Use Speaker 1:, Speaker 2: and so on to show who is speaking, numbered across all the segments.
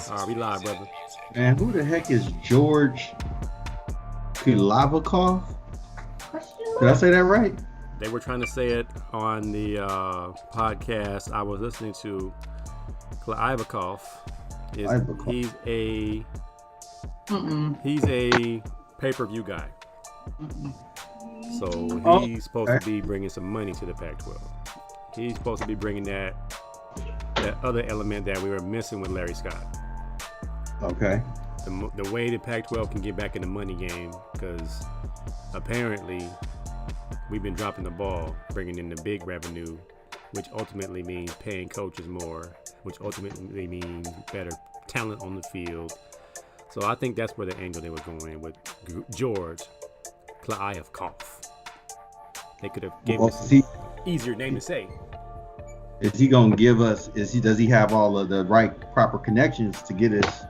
Speaker 1: All right, we live, brother.
Speaker 2: Man, who the heck is George Kulavakov? Did I say that right?
Speaker 1: They were trying to say it on the podcast I was listening to. Ivakov he's a pay-per-view guy. So he's supposed to be bringing some money to the Pac-12. He's supposed to be bringing that other element that we were missing with Larry Scott.
Speaker 2: Okay.
Speaker 1: The way the Pac-12 can get back in the money game, because apparently we've been dropping the ball, bringing in the big revenue, which ultimately means paying coaches more, which ultimately means better talent on the field. So I think that's where the angle they were going with George Kliavkoff. They could have given us an easier name to say.
Speaker 2: Is he gonna give us? Does he have all of the right proper connections to get us,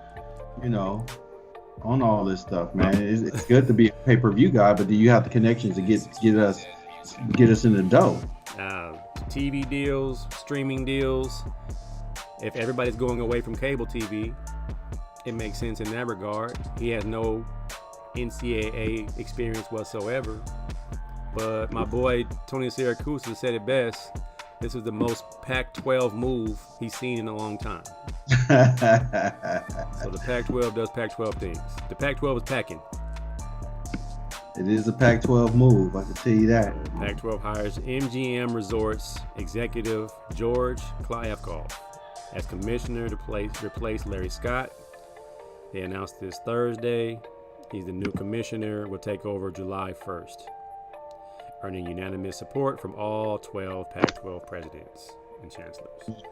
Speaker 2: on all this stuff, man? It's good to be a pay-per-view guy, but do you have the connections to get us in the dough?
Speaker 1: TV deals, streaming deals. If everybody's going away from cable TV, it makes sense in that regard. He has no NCAA experience whatsoever. But my boy Tony Siracusa said it best. This was the most Pac-12 move he's seen in a long time. So the Pac-12 does Pac-12 things. The Pac-12 is packing.
Speaker 2: It is a Pac-12 move, I can tell you that.
Speaker 1: So Pac-12 hires MGM Resorts executive George Kliavkoff as commissioner to replace Larry Scott. They announced this Thursday. He's the new commissioner, will take over July 1st, earning unanimous support from all 12 Pac-12 presidents and chancellors.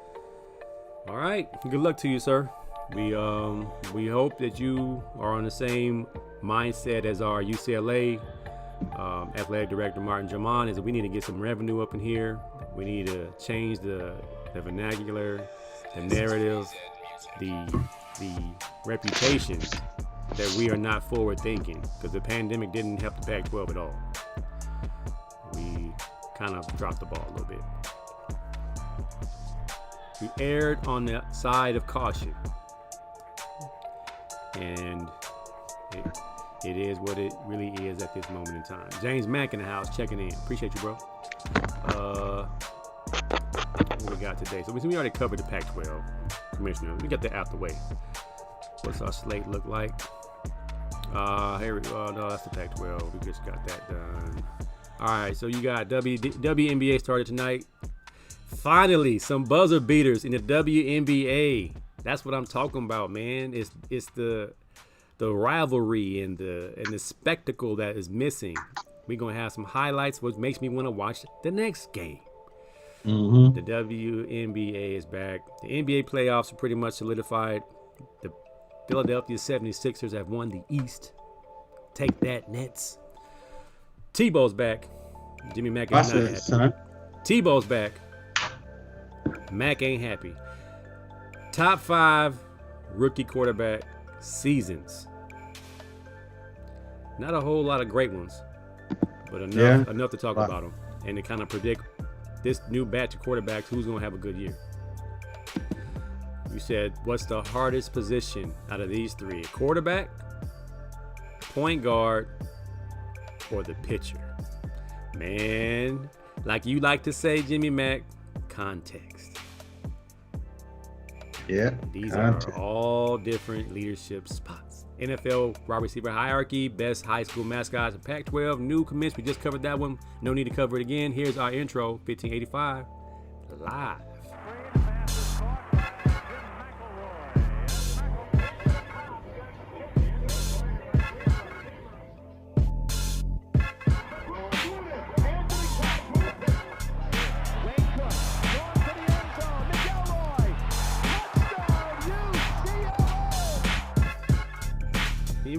Speaker 1: All right, good luck to you, sir. We hope that you are on the same mindset as our UCLA athletic director Martin Jaman, is that we need to get some revenue up in here. We need to change the vernacular, the narrative, the reputation that we are not forward thinking, because the pandemic didn't help the Pac-12 at all. We kind of dropped the ball a little bit. We erred on the side of caution, and it is what it really is at this moment in time. James Mack in the house checking in. Appreciate you, bro. What we got today? So we already covered the Pac-12 commissioner. We got that out the way. What's our slate look like? Here we go. No, that's the Pac-12. We just got that done. All right, so you got WNBA started tonight. Finally, some buzzer beaters in the WNBA. That's what I'm talking about, man. It's the rivalry and the spectacle that is missing. We're gonna have some highlights, which makes me want to watch the next game.
Speaker 2: Mm-hmm.
Speaker 1: The WNBA is back. The NBA playoffs are pretty much solidified. The Philadelphia 76ers have won the East. Take that, Nets. Tebow's back. Jimmy Mack ain't not happy. Tebow's back. Mack ain't happy. Top 5 rookie quarterback seasons. Not a whole lot of great ones, but enough to talk about them and to kind of predict this new batch of quarterbacks who's going to have a good year. You said, what's the hardest position out of these three? Quarterback, point guard, or the pitcher? Man, like you like to say, Jimmy Mack, context.
Speaker 2: Yeah.
Speaker 1: These are all different leadership spots. NFL wide receiver hierarchy, best high school mascots, and Pac-12 new commits. We just covered that one. No need to cover it again. Here's our intro, 1585 live.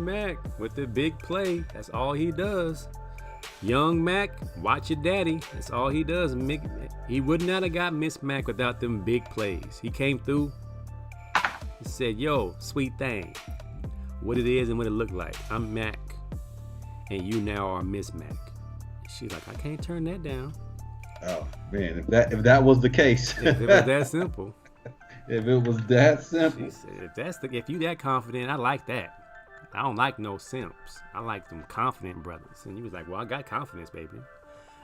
Speaker 1: Mac with the big play. That's all he does. Young Mac, watch your daddy. That's all he does. He would not have got Miss Mac without them big plays. He came through. He said, yo, sweet thing. What it is and what it looked like. I'm Mac. And you now are Miss Mac. She's like, I can't turn that down.
Speaker 2: Oh man, if that was the case.
Speaker 1: If it was that simple.
Speaker 2: If it was that simple.
Speaker 1: She said, if you that confident, I like that. I don't like no simps. I like them confident brothers. And he was like, well, I got confidence, baby.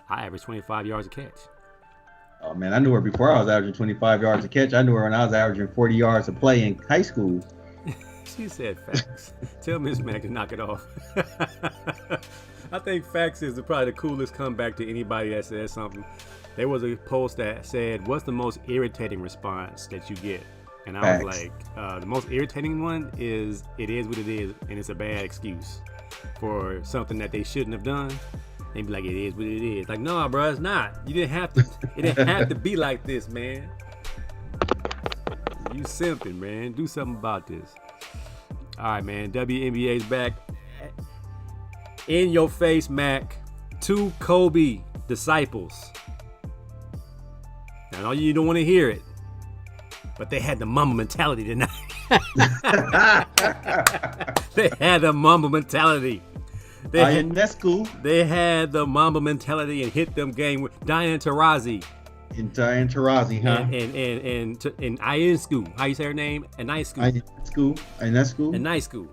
Speaker 1: I average 25 yards a catch.
Speaker 2: Oh, man, I knew her before I was averaging 25 yards a catch. I knew her when I was averaging 40 yards a play in high school.
Speaker 1: She said facts. Tell Miss Mac to knock it off. I think facts is probably the coolest comeback to anybody that says something. There was a post that said, what's the most irritating response that you get? And I was like, the most irritating one is, it is what it is, and it's a bad excuse for something that they shouldn't have done. They'd be like, it is what it is. Like, no, bro, it's not. You didn't have to. It didn't have to be like this, man. You simping, man. Do something about this. All right, man. WNBA's back. In your face, Mac. 2 Kobe disciples. I know you don't want to hear it, but they had the Mamba mentality tonight. They had the Mamba mentality. They had the Mamba mentality and hit them game with Diane Taurasi.
Speaker 2: Diane Taurasi, huh?
Speaker 1: And Ionescu. How you say her name? Ionescu. Ionescu.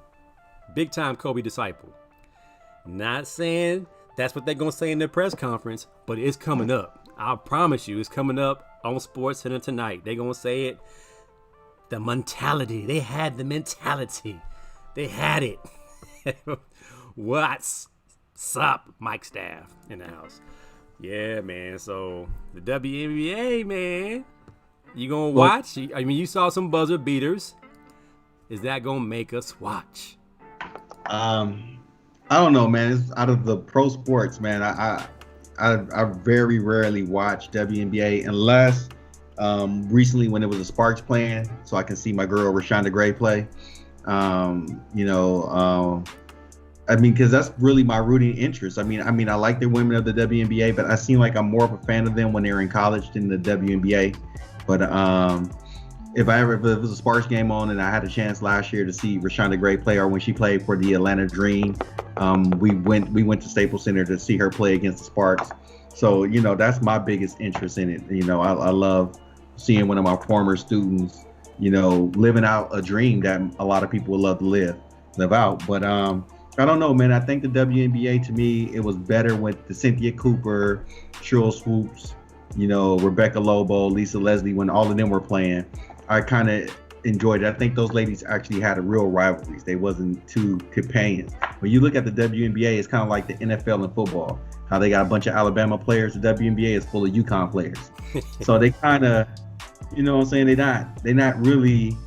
Speaker 1: Big time Kobe disciple. Not saying that's what they're gonna say in their press conference, but it's coming up. I promise you, it's coming up on SportsCenter tonight. They're gonna say it. The mentality. They had the mentality. They had it. What's up, Mike Staff in the house? Yeah, man. So the WNBA, man, you gonna watch? I mean, you saw some buzzer beaters. Is that gonna make us watch?
Speaker 2: I don't know, man. It's out of the pro sports, man. I very rarely watch WNBA unless recently when it was the Sparks playing, so I can see my girl Rashonda Gray play. I mean, because that's really my rooting interest. I mean, I like the women of the WNBA, but I seem like I'm more of a fan of them when they're in college than the WNBA. But if it was a Sparks game on and I had a chance last year to see Rashonda Gray play, or when she played for the Atlanta Dream, we went to Staples Center to see her play against the Sparks. So, that's my biggest interest in it. I love seeing one of my former students, living out a dream that a lot of people would love to live out. But I don't know, man. I think the WNBA, to me, it was better with the Cynthia Cooper, Cheryl Swoops, Rebecca Lobo, Lisa Leslie, when all of them were playing. I kind of enjoyed it. I think those ladies actually had a real rivalries. They wasn't two companions. When you look at the WNBA, it's kind of like the NFL and football. How they got a bunch of Alabama players. The WNBA is full of UConn players. So they kind of, what I'm saying? They're not really,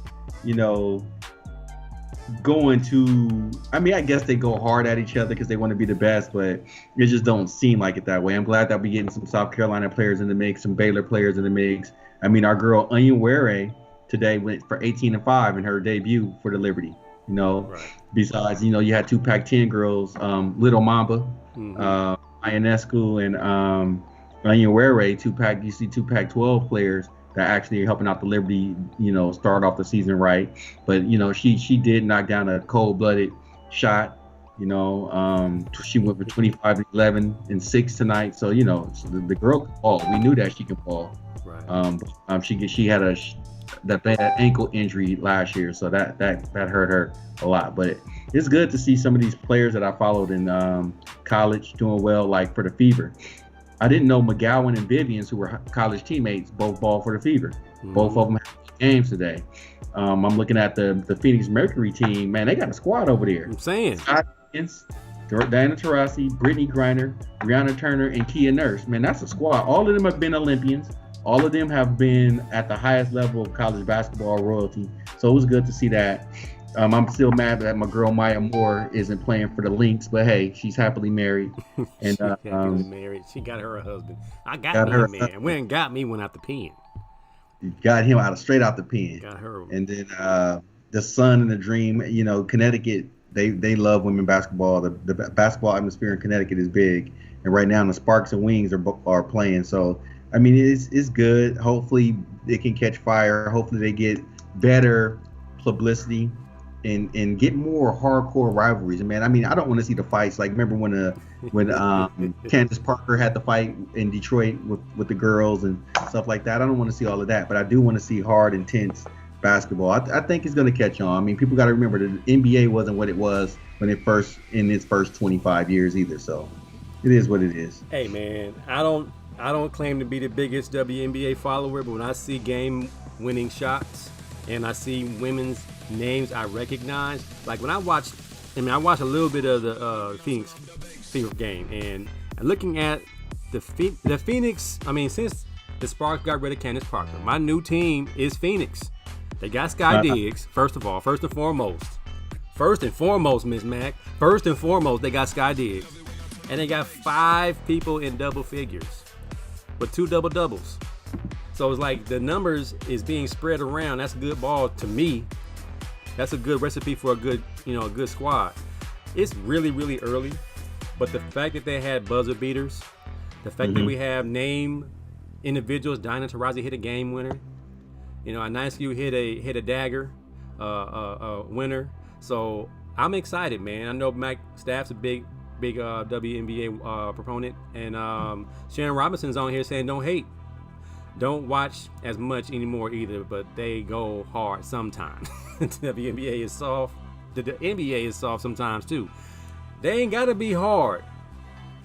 Speaker 2: going to, I guess they go hard at each other because they want to be the best, but it just don't seem like it that way. I'm glad that we're getting some South Carolina players in the mix, some Baylor players in the mix. Our girl Onyenwere today went for 18-5 in her debut for the Liberty. Right. Besides, you had two Pac-10 girls, Little Mamba, Ionescu, and Onyenwere, two Pac-12 players that actually are helping out the Liberty, start off the season right. But, she did knock down a cold-blooded shot. She went for 25, 11, and 6 tonight. So, so the girl can ball. We knew that she can ball. Right. She had that bad ankle injury last year, so that hurt her a lot. But it's good to see some of these players that I followed in college doing well, like for the Fever. I didn't know McGowan and Vivians, who were college teammates, both ball for the Fever. Mm-hmm. Both of them had games today. I'm looking at the Phoenix Mercury team. Man, they got a squad over there.
Speaker 1: I'm saying.
Speaker 2: Scott Higgins, Diana Taurasi, Brittany Griner, Brianna Turner, and Kia Nurse. Man, that's a squad. All of them have been Olympians. All of them have been at the highest level of college basketball royalty. So it was good to see that. I'm still mad that my girl Maya Moore isn't playing for the Lynx, but hey, she's happily married. And
Speaker 1: married. She got her a husband. I got me a man. Went and got me one out the pen.
Speaker 2: Got him straight out the pen.
Speaker 1: Got her.
Speaker 2: And then the Sun and the Dream. Connecticut. They love women basketball. The basketball atmosphere in Connecticut is big, and right now the Sparks and Wings are playing. So it's good. Hopefully they can catch fire. Hopefully they get better publicity and get more hardcore rivalries. I don't want to see the fights. Like, remember when when Candace Parker had the fight in Detroit with the girls and stuff like that. I don't want to see all of that, but I do want to see hard, intense basketball. I think it's going to catch on. I mean, people got to remember that the NBA wasn't what it was when it first in its first 25 years either. So it is what it is.
Speaker 1: Hey man, I don't claim to be the biggest WNBA follower, but when I see game-winning shots and I see women's names I recognize, like when I watched a little bit of the Phoenix game, and looking at the Phoenix. I mean, since the Sparks got rid of Candace Parker, my new team is Phoenix. They got Sky Diggs, first and foremost, Miss Mac. First and foremost, they got Sky Diggs. And they got 5 people in double figures, but 2 double-doubles. So it's like the numbers is being spread around. That's a good ball to me. That's a good recipe for a good squad. It's really, really early, but the fact that they had buzzer beaters, the fact that we have name individuals, Dinah Taurasi hit a game winner. Anaiscu hit a dagger, winner. So I'm excited, man. I know Mac Staff's a big WNBA proponent, and Sharon Robinson's on here saying don't hate. Don't watch as much anymore either, but they go hard sometimes. The WNBA is soft. The NBA is soft sometimes too. They ain't gotta be hard.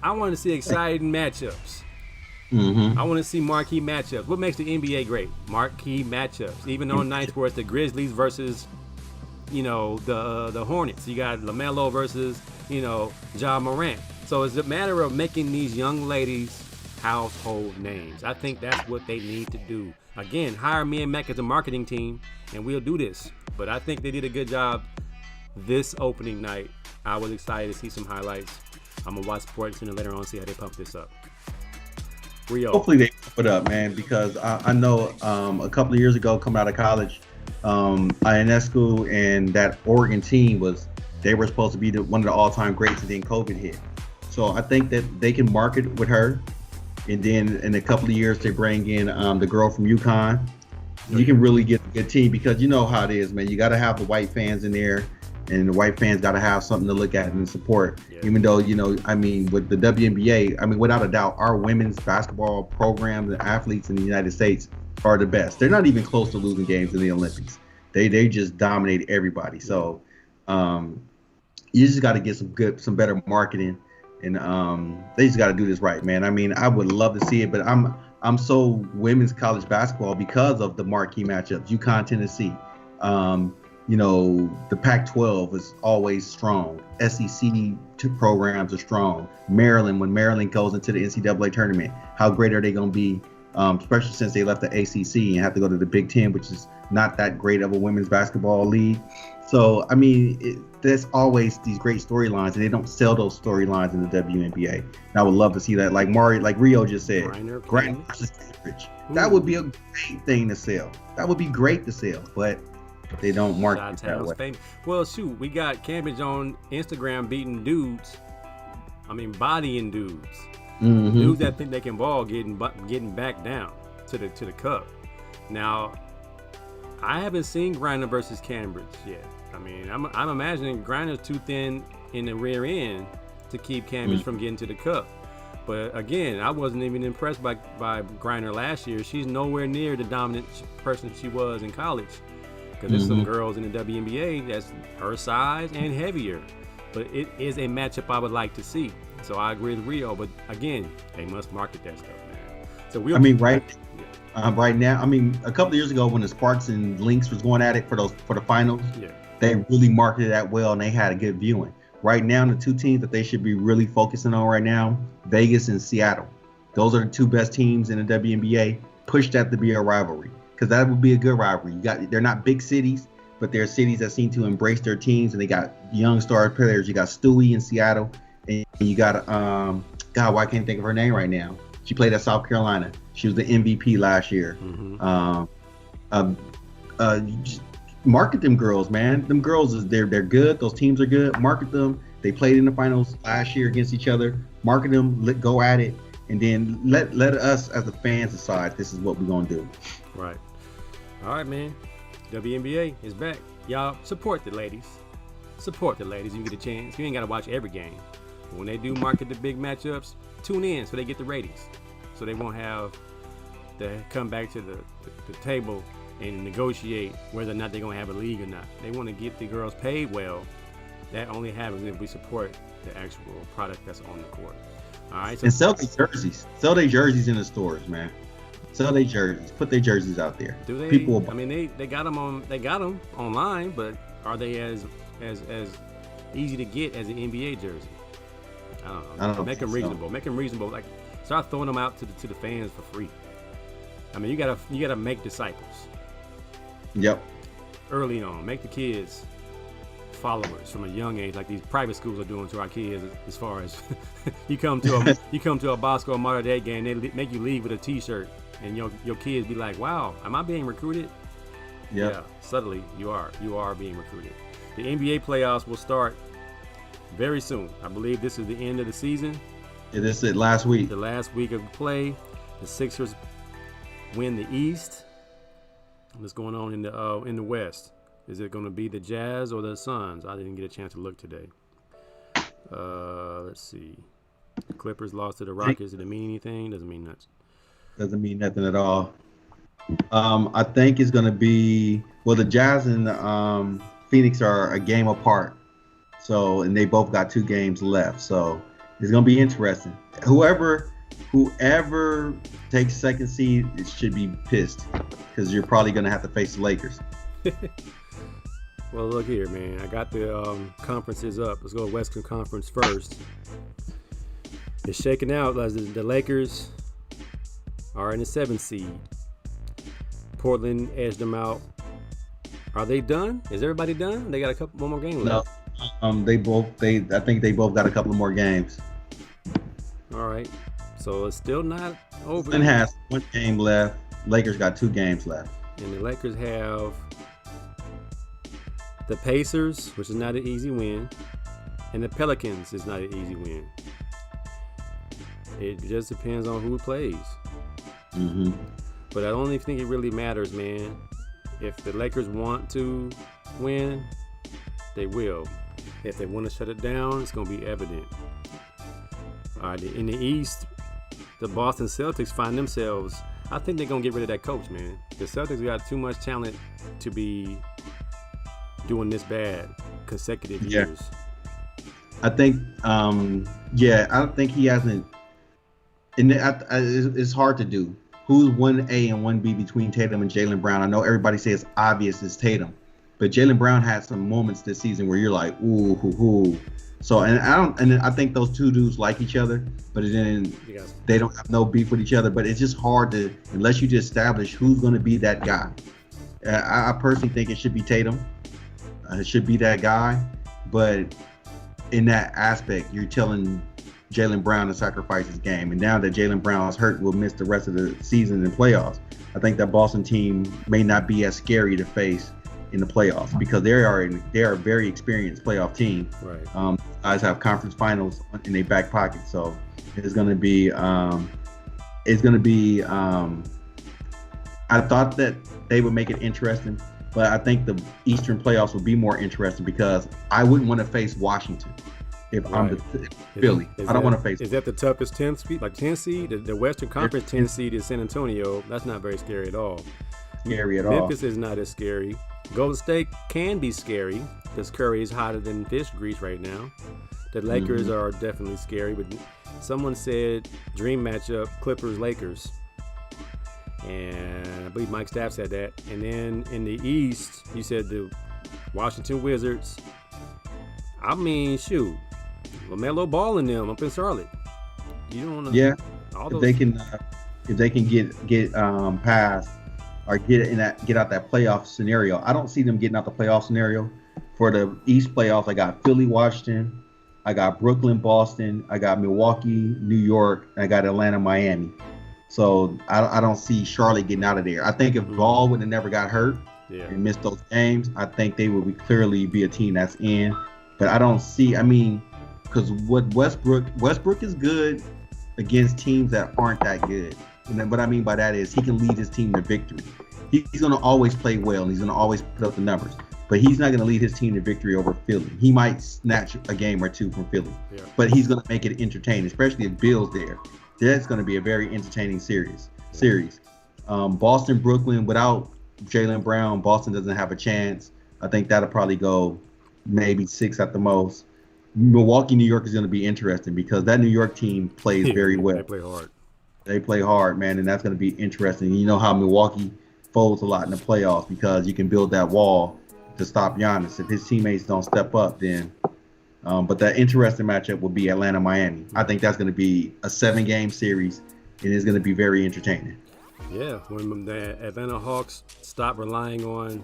Speaker 1: I want to see exciting matchups. I want to see marquee matchups. What makes the NBA great? Marquee matchups. Even on nights where it's the Grizzlies versus, the Hornets. You got LaMelo versus, Ja Morant. So it's a matter of making these young ladies household names. I think that's what they need to do. Again, hire me and Mac as a marketing team, and we'll do this. But I think they did a good job this opening night. I was excited to see some highlights. I'm going to watch SportsCenter later on, see how they pump this up. Rio.
Speaker 2: Hopefully they pump it up, man, because I know a couple of years ago, coming out of college, Ionescu and that Oregon team were supposed to be one of the all-time greats, and then COVID hit. So I think that they can market with her, and then in a couple of years they bring in the girl from UConn. You can really get a good team, because you know how it is, man. You got to have the white fans in there, and the white fans got to have something to look at and support. Yeah. Even though, with the WNBA, without a doubt, our women's basketball programs and athletes in the United States are the best. They're not even close to losing games in the Olympics. They just dominate everybody. So you just got to get some better marketing, and they just got to do this right, man. I would love to see it, but I'm so women's college basketball because of the marquee matchups. UConn, Tennessee. The Pac-12 is always strong. SEC programs are strong. Maryland, when Maryland goes into the NCAA tournament, how great are they going to be, especially since they left the ACC and have to go to the Big Ten, which is not that great of a women's basketball league. So, there's always these great storylines, and they don't sell those storylines in the WNBA. And I would love to see that, like Rio just said, Grant versus Cambridge. That would be a great thing to sell. That would be great to sell, but they don't market it that way.
Speaker 1: Well, shoot, we got Cambridge on Instagram beating dudes. Bodying dudes. Dudes that think they can ball, getting back down to the cup. Now, I haven't seen Griner versus Cambridge yet. I'm imagining Griner's too thin in the rear end to keep Cambridge from getting to the cup. But again, I wasn't even impressed by Griner last year. She's nowhere near the dominant person she was in college. Because there's some girls in the WNBA that's her size and heavier. But it is a matchup I would like to see. So I agree with Rio. But again, they must market that stuff, man. So
Speaker 2: right now, a couple of years ago when the Sparks and Lynx was going at it for the finals, they really marketed that well, and they had a good viewing. Right now, the two teams that they should be really focusing on right now, Vegas and Seattle. Those are the two best teams in the WNBA. Push that to be a rivalry, because that would be a good rivalry. They're not big cities, but they're cities that seem to embrace their teams, and they got young star players. You got Stewie in Seattle, and you got God, why can't I think of her name right now? She played at South Carolina. She was the MVP last year. Market them girls, man. Them girls they're good. Those teams are good. Market them. They played in the finals last year against each other. Market them. Go at it, and then let us as the fans decide this is what we're gonna do.
Speaker 1: Right. All right, man. WNBA is back. Y'all support the ladies. Support the ladies. You get a chance. You ain't gotta watch every game. When they do market the big matchups, tune in so they get the ratings. So they won't have to come back to the table and negotiate whether or not they're going to have a league or not. They want to get the girls paid well. That only happens if we support the actual product that's on the court. All right. So,
Speaker 2: and sell their jerseys. Sell their jerseys in the stores, man. Sell their jerseys. Put their jerseys out there.
Speaker 1: Do they?
Speaker 2: People.
Speaker 1: I mean, they got them online, but are they as easy to get as an NBA jersey? I don't know. Make them reasonable. Make them reasonable. Like, start throwing them out to the fans for free. I mean, you gotta make disciples.
Speaker 2: Yep.
Speaker 1: Early on, make the kids followers from a young age, like these private schools are doing to our kids. As far as you come to a Bosco or Mater Dei game, they make you leave with a T-shirt, and your kids be like, "Wow, am I being recruited?"
Speaker 2: Yep.
Speaker 1: Yeah, subtly you are being recruited. The NBA playoffs will start very soon. I believe this is the end of the season.
Speaker 2: Yeah, this is it. Last week.
Speaker 1: The last week of play. The Sixers win the East. What's going on in the West? Is it going to be the Jazz or the Suns? I didn't get a chance to look today. Let's see. The Clippers lost to the Rockets. Did it mean anything? Doesn't mean nothing.
Speaker 2: Doesn't mean nothing at all. I think it's going to be, well, the Jazz and Phoenix are a game apart. So, and they both got 2 games left. So it's going to be interesting. Whoever takes second seed, it should be pissed because you're probably going to have to face the Lakers.
Speaker 1: Well, look here, man. I got the conferences up. Let's go Western Conference first. It's shaking out as the Lakers are in the 7th seed. Portland edged them out. Are they done? Is everybody done? They got one more game left.
Speaker 2: No, I think they both got a couple of more games.
Speaker 1: All right. So it's still not over.
Speaker 2: Portland has 1 game left. Lakers got 2 games left.
Speaker 1: And the Lakers have the Pacers, which is not an easy win, and the Pelicans is not an easy win. It just depends on who plays.
Speaker 2: Mm-hmm.
Speaker 1: But I don't even think it really matters, man. If the Lakers want to win, they will. If they want to shut it down, it's going to be evident. All right, in the East, the Boston Celtics find themselves, I think they're going to get rid of that coach, man. The Celtics got too much talent to be doing this bad consecutive years.
Speaker 2: I think, I don't think he hasn't, and it's hard to do. Who's 1A and 1B between Tatum and Jaylen Brown? I know everybody says obvious is Tatum, but Jaylen Brown had some moments this season where you're like, ooh, hoo, hoo. So, and I think those 2 dudes like each other, but then they don't have no beef with each other. But it's just hard to, unless you just establish who's going to be that guy. I personally think it should be Tatum. It should be that guy. But in that aspect, you're telling Jaylen Brown to sacrifice his game. And now that Jaylen Brown is hurt, will miss the rest of the season and playoffs. I think that Boston team may not be as scary to face in the playoffs because they are a very experienced playoff team.
Speaker 1: Right.
Speaker 2: Guys have conference finals in their back pocket, so it's going to be. I thought that they would make it interesting, but I think the Eastern playoffs would be more interesting because I wouldn't want to face Washington if I'm the Philly. I don't want to face.
Speaker 1: Is that the toughest 10th seed? Like 10th seed, the Western Conference 10th seed is San Antonio. That's not very scary at all. Memphis is not as scary. Golden State can be scary because Curry is hotter than fish grease right now. The Lakers are definitely scary, but someone said dream matchup Clippers-Lakers. And I believe Mike Staff said that. And then in the East, you said the Washington Wizards. I mean, shoot, LaMelo Ball in them up in Charlotte. You don't want to.
Speaker 2: Yeah.
Speaker 1: All
Speaker 2: if they can get past or get out that playoff scenario. I don't see them getting out the playoff scenario. For the East playoffs, I got Philly, Washington, I got Brooklyn, Boston, I got Milwaukee, New York, and I got Atlanta, Miami. So I don't see Charlotte getting out of there. I think if Ball would have never got hurt and missed those games, I think they would clearly be a team that's in. But I don't see. I mean, because what Westbrook is good against teams that aren't that good. And then what I mean by that is he can lead his team to victory. He's going to always play well, and he's going to always put up the numbers. but he's not going to lead his team to victory over Philly. He might snatch a game or two from Philly, but he's going to make it entertaining, especially if Bill's there. That's going to be a very entertaining series. Boston, Brooklyn, without Jaylen Brown, Boston doesn't have a chance. I think that'll probably go maybe 6 at the most. Milwaukee, New York is going to be interesting because that New York team plays very well. They play hard, man, and that's going to be interesting. You know how Milwaukee folds a lot in the playoffs because you can build that wall to stop Giannis. If his teammates don't step up, then but that interesting matchup will be Atlanta-Miami. I think that's going to be a 7-game series, and it's going to be very entertaining.
Speaker 1: Yeah, when the Atlanta Hawks stop relying on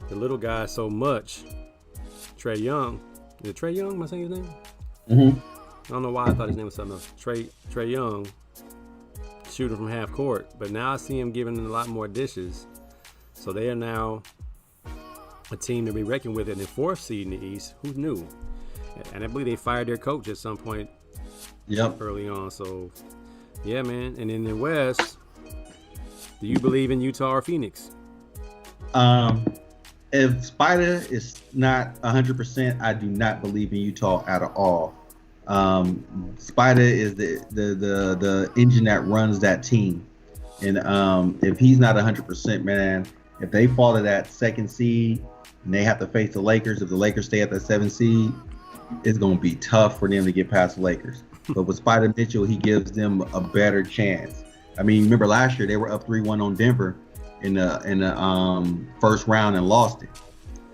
Speaker 1: the little guy so much, Trae Young. Is it Trae Young? Am I saying his name?
Speaker 2: Mm-hmm.
Speaker 1: I don't know why I thought his name was something else. Trae Young, shooting from half court, but now I see him giving a lot more dishes. So they are now a team to be reckoned with in the 4th seed in the East. Who knew? And I believe they fired their coach at some point. Early on. So yeah, man. And in the West, do you believe in Utah or Phoenix?
Speaker 2: If Spider is not 100%, I do not believe in Utah at all. Spider is the engine that runs that team, and if he's not 100%, man, if they fall to that 2nd seed and they have to face the Lakers, if the Lakers stay at that 7th seed, it's gonna be tough for them to get past the Lakers. But with Spider Mitchell, he gives them a better chance. I mean, remember last year they were up 3-1 on Denver in the first round and lost it.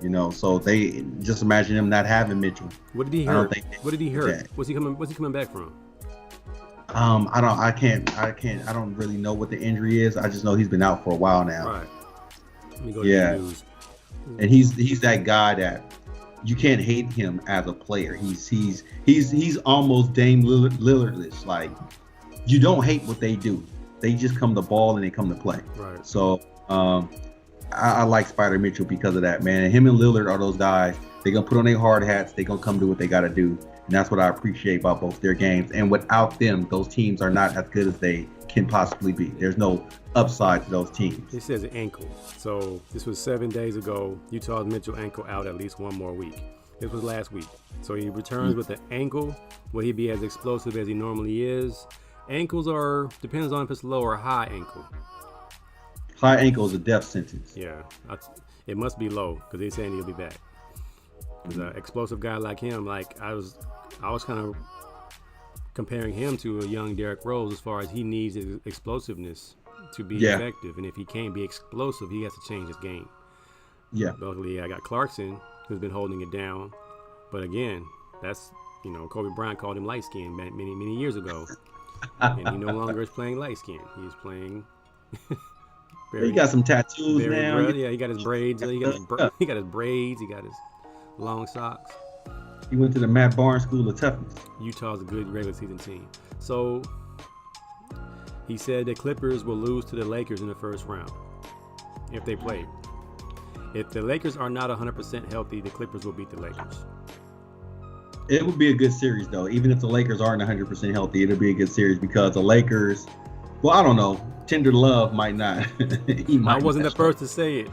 Speaker 2: You know, so they just imagine him not having Mitchell.
Speaker 1: What did he hurt? What did he hurt? What's he coming back from?
Speaker 2: I don't really know what the injury is. I just know he's been out for a while now.
Speaker 1: Right. Let me go to the news.
Speaker 2: And he's that guy that you can't hate him as a player. He's almost Dame Lillard-ish. Like, you don't hate what they do. They just come to ball and they come to play.
Speaker 1: Right.
Speaker 2: So I like Spider Mitchell because of that, man. Him and Lillard are those guys. They're going to put on their hard hats. They're going to come do what they got to do. And that's what I appreciate about both their games. And without them, those teams are not as good as they can possibly be. There's no upside to those teams.
Speaker 1: He says ankle. So this was 7 days ago. Utah's Mitchell ankle out at least one more week. This was last week. So he returns with the ankle. Will he be as explosive as he normally is? Ankles depends on if it's low or high ankle.
Speaker 2: High ankle is a death sentence.
Speaker 1: Yeah, it must be low because they're saying he'll be back. Because an explosive guy like him, like I was kind of comparing him to a young Derrick Rose as far as he needs his explosiveness to be effective. And if he can't be explosive, he has to change his game.
Speaker 2: Yeah.
Speaker 1: Luckily, I got Clarkson, who's been holding it down. But again, that's, Kobe Bryant called him light skinned many years ago. And he no longer is playing light skinned. He's playing.
Speaker 2: He got some tattoos now.
Speaker 1: Yeah, he got his braids. He got his braids. He got his long socks.
Speaker 2: He went to the Matt Barnes School of Toughness.
Speaker 1: Utah's a good regular season team. So he said the Clippers will lose to the Lakers in the first round if they play. If the Lakers are not 100% healthy, the Clippers will beat the Lakers.
Speaker 2: It would be a good series, though. Even if the Lakers aren't 100% healthy, it'll be a good series because the Lakers, well, I don't know. Tender Love might not.
Speaker 1: I wasn't the first to say it.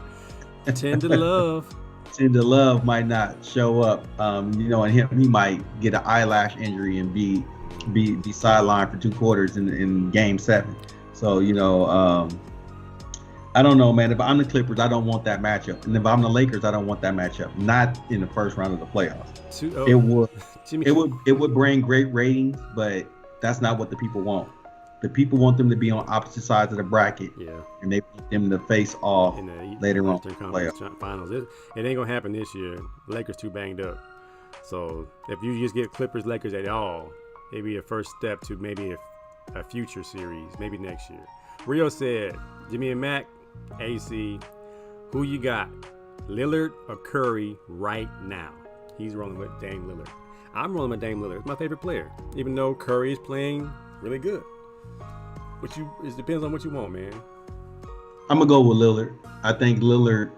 Speaker 1: Tender Love.
Speaker 2: Tender Love might not show up. And he might get an eyelash injury and be sidelined for 2 quarters in Game 7. So, I don't know, man. If I'm the Clippers, I don't want that matchup. And if I'm the Lakers, I don't want that matchup. Not in the first round of the playoffs. It would bring great ratings, but that's not what the people want. The people want them to be on opposite sides of the bracket. Yeah. And they want them to face off later on in the playoffs.
Speaker 1: Finals. It ain't gonna happen this year. The Lakers too banged up. So if you just get Clippers Lakers at all, maybe a first step to maybe a future series, maybe next year. Rio said, Jimmy and Mac, AC, who you got? Lillard or Curry right now? He's rolling with Dame Lillard. I'm rolling with Dame Lillard. It's my favorite player, even though Curry is playing really good. It depends on what you want, man.
Speaker 2: I'm gonna go with Lillard. I think Lillard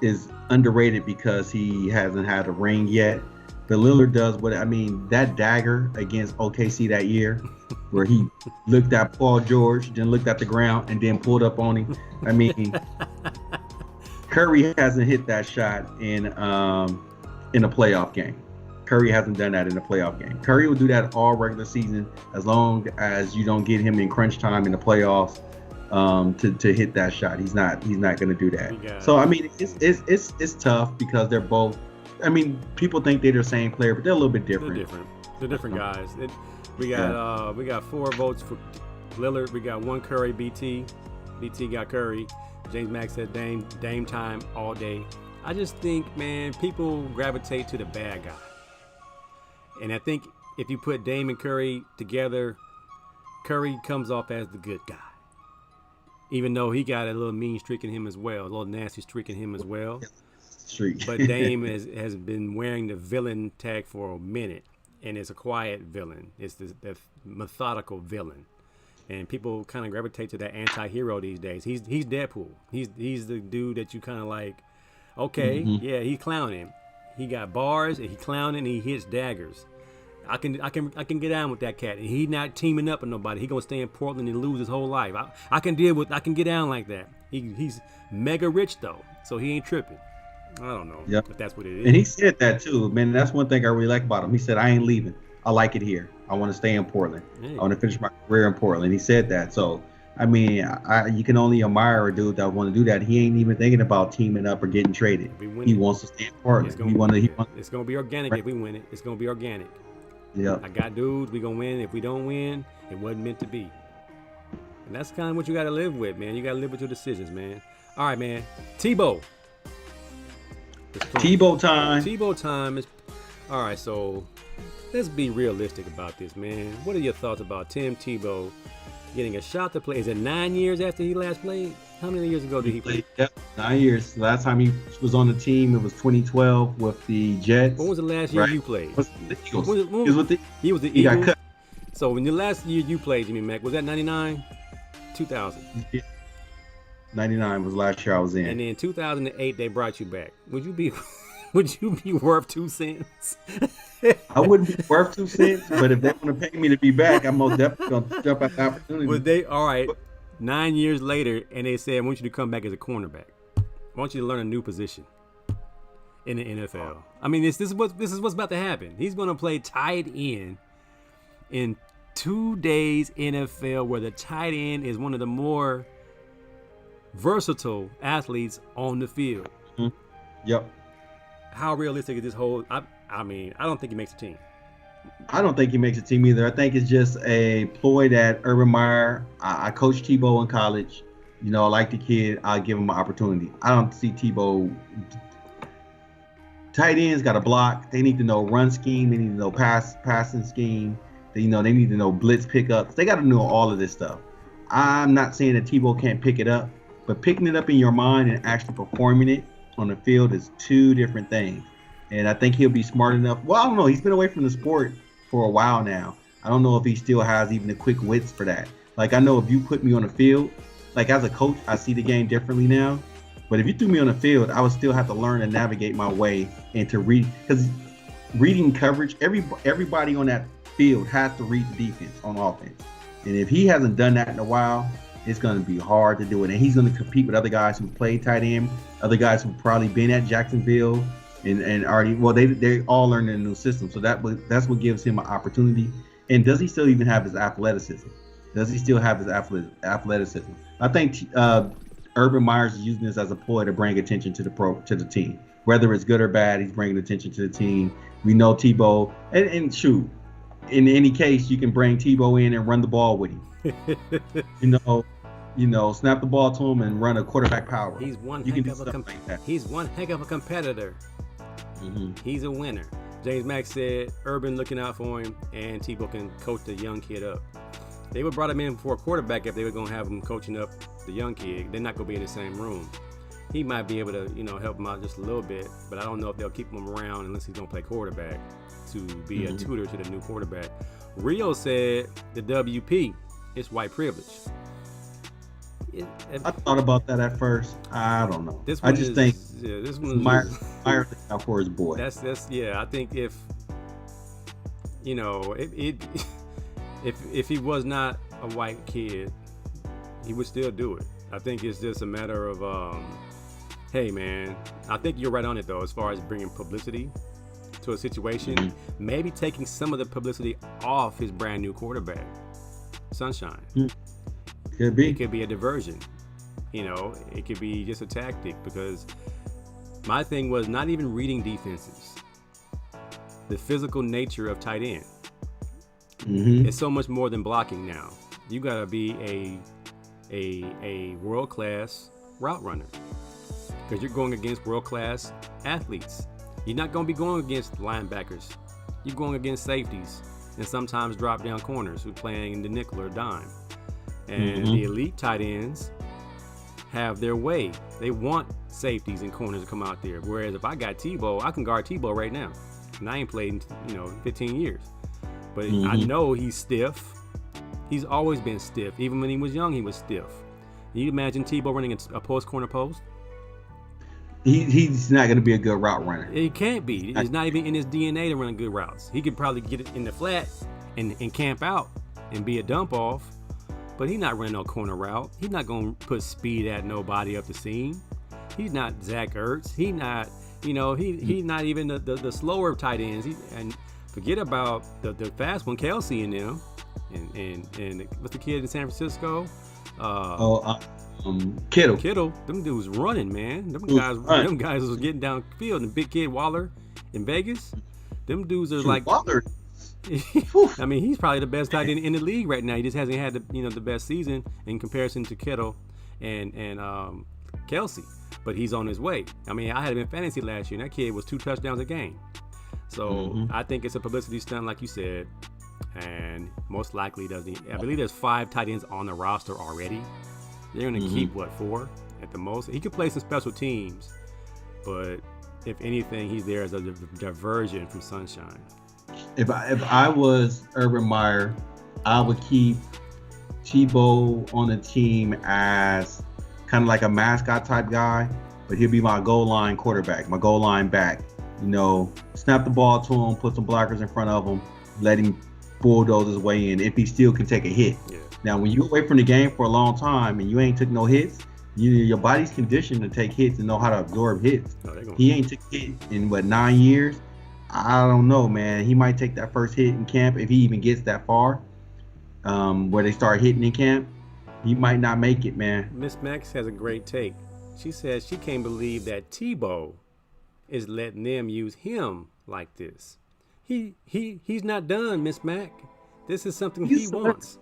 Speaker 2: is underrated because he hasn't had a ring yet. But Lillard does that dagger against OKC that year, where he looked at Paul George, then looked at the ground, and then pulled up on him. Curry hasn't hit that shot in a playoff game. Curry hasn't done that in a playoff game. Curry will do that all regular season as long as you don't get him in crunch time in the playoffs to hit that shot. He's not going to do that. So I mean, it's tough because they're both. I mean, people think they're the same player, but they're a little bit different.
Speaker 1: They're different guys. We got 4 votes for Lillard. We got 1 Curry. BT got Curry. James Mack said Dame time all day. I just think, man, people gravitate to the bad guy. And I think if you put Dame and Curry together, Curry comes off as the good guy. Even though he got a little mean streak in him as well, a little nasty streak in him as well. But Dame has been wearing the villain tag for a minute. And it's a quiet villain. It's the methodical villain. And people kind of gravitate to that anti-hero these days. He's Deadpool. He's the dude that you kind of like, okay, yeah, he's clowning. He got bars and he clowning and he hits daggers. I can get down with that cat. And he not teaming up with nobody. He gonna stay in Portland and lose his whole life. I can get down like that. He's mega rich though, so he ain't tripping. I don't know if that's what it is.
Speaker 2: And he said that too, man. That's one thing I really like about him. He said, I ain't leaving. I like it here. I want to stay in Portland. I want to finish my career in Portland. He said that. So, I mean, you can only admire a dude that want to do that. He ain't even thinking about teaming up or getting traded. He wants to stay in Portland.
Speaker 1: It's going to be organic if we win it. It's going to be organic.
Speaker 2: Yeah.
Speaker 1: I got dudes. We going to win. If we don't win, it wasn't meant to be. And that's kind of what you got to live with, man. You got to live with your decisions, man. All right, man. Tebow.
Speaker 2: Tebow time.
Speaker 1: Tebow time is all right. So let's be realistic about this, man. What are your thoughts about Tim Tebow getting a shot to play? Is it 9 years after he last played? How many years ago did he play?
Speaker 2: Yep, 9 years. Last time he was on the team, it was 2012 with the Jets.
Speaker 1: When was the last year you played?
Speaker 2: Was the Eagles.
Speaker 1: He was the Eagles.
Speaker 2: He got cut.
Speaker 1: So when the last year you played, Jimmy Mack, was that 99? 2000?
Speaker 2: Yeah. 99 was last year I was in.
Speaker 1: And then 2008 they brought you back. Would you be worth 2 cents?
Speaker 2: I wouldn't be worth 2 cents, but if they want to pay me to be back, I'm most definitely gonna jump at the opportunity.
Speaker 1: Was they all right? 9 years later, and they said, "I want you to come back as a cornerback. I want you to learn a new position in the NFL." I mean, this is what's about to happen. He's going to play tight end in 2 days NFL, where the tight end is one of the more versatile athletes on the field.
Speaker 2: Mm-hmm. Yep.
Speaker 1: How realistic is this whole? I mean, I don't think he makes a team.
Speaker 2: I don't think he makes a team either. I think it's just a ploy that Urban Meyer. I coached Tebow in college. You know, I like the kid. I'll give him an opportunity. I don't see Tebow. Tight ends got to block. They need to know run scheme. They need to know passing scheme. They need to know blitz pickups. They got to know all of this stuff. I'm not saying that Tebow can't pick it up, but picking it up in your mind and actually performing it on the field is 2 different things. And I think he'll be smart enough. Well, I don't know. He's been away from the sport for a while now. I don't know if he still has even the quick wits for that. Like, I know if you put me on the field, like as a coach, I see the game differently now. But if you threw me on the field, I would still have to learn and navigate my way into read. Because reading coverage, everybody on that field has to read the defense on offense. And if he hasn't done that in a while, it's going to be hard to do it. And he's going to compete with other guys who played tight end, other guys who've probably been at Jacksonville and already, well, they all learned in a new system. So that's what gives him an opportunity. And does he still even have his athleticism? Does he still have his athleticism? I think Urban Meyer is using this as a ploy to bring attention to the team. Whether it's good or bad, he's bringing attention to the team. We know Tebow, and shoot, in any case, you can bring Tebow in and run the ball with him. Snap the ball to him and run a quarterback power.
Speaker 1: He's one heck of a competitor.
Speaker 2: Mm-hmm.
Speaker 1: He's a winner. James Mack said Urban looking out for him, and Tebow can coach the young kid up. They would brought him in for a quarterback if they were going to have him coaching up the young kid. They're not going to be in the same room. He might be able to, help him out just a little bit, but I don't know if they'll keep him around unless he's going to play quarterback to be a tutor to the new quarterback. Rio said the WP is white privilege.
Speaker 2: I thought about that at first. I don't know. This one Meyer looking out for his boy.
Speaker 1: That's I think if if he was not a white kid, he would still do it. I think it's just a matter of Hey, man, I think you're right on it, though, as far as bringing publicity to a situation. Maybe taking some of the publicity off his brand new quarterback, Sunshine.
Speaker 2: Could be.
Speaker 1: It could be a diversion. It could be just a tactic, because my thing was not even reading defenses. The physical nature of tight end. It's so much more than blocking now. You got to be a world-class route runner, because you're going against world-class athletes. You're not going to be going against linebackers. You're going against safeties and sometimes drop-down corners who are playing in the nickel or dime. And the elite tight ends have their way. They want safeties and corners to come out there. Whereas if I got Tebow, I can guard Tebow right now. And I ain't played in 15 years. But I know he's stiff. He's always been stiff. Even when he was young, he was stiff. You imagine Tebow running a corner post?
Speaker 2: He's not going to be a good route runner.
Speaker 1: He can't be. It's not even in his DNA to run good routes. He could probably get it in the flat and camp out and be a dump off. But he's not running no corner route. He's not going to put speed at nobody up the seam. He's not Zach Ertz. He's not, he's not even the slower tight ends. And forget about the fast one, Kelsey and them. And what's the kid in San Francisco?
Speaker 2: Kittle.
Speaker 1: Kittle. Them dudes running, man. Them guys was getting downfield. And the big kid Waller in Vegas. Them dudes are like
Speaker 2: Waller.
Speaker 1: I mean, he's probably the best tight end in the league right now. He just hasn't had the best season in comparison to Kittle and Kelsey, but he's on his way. I mean, I had him in fantasy last year, and that kid was 2 touchdowns a game. So I think it's a publicity stunt, like you said, and most likely doesn't. I believe there's 5 tight ends on the roster already. They're going to keep 4 at the most. He could play some special teams, but if anything, he's there as a diversion from Sunshine.
Speaker 2: If I was Urban Meyer, I would keep Tebow on the team as kind of like a mascot type guy, but he'll be my goal line quarterback, my goal line back. Snap the ball to him, put some blockers in front of him, let him bulldoze his way in if he still can take a hit. Yeah. Now, when you're away from the game for a long time and you ain't took no hits, your body's conditioned to take hits and know how to absorb hits. He ain't took a hit in 9 years. I don't know, man. He might take that first hit in camp if he even gets that far, where they start hitting in camp. He might not make it, man.
Speaker 1: Miss Max has a great take. She says she can't believe that Tebow is letting them use him like this. He's not done, Miss Mac. This is something he wants.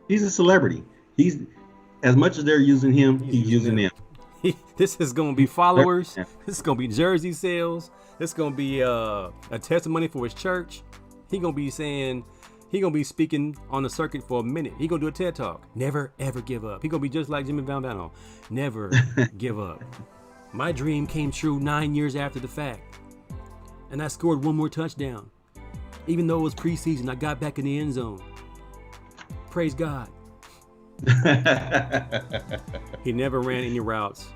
Speaker 2: He's a celebrity. He's as much as they're using him, he's using them.
Speaker 1: This is going to be followers. This is going to be jersey sales. This is going to be a testimony for his church. He's going to be speaking on the circuit for a minute. He's going to do a TED Talk. Never, ever give up. He's going to be just like Jimmy Valvano. Never give up. My dream came true 9 years after the fact. And I scored 1 more touchdown. Even though it was preseason, I got back in the end zone. Praise God. He never ran any routes.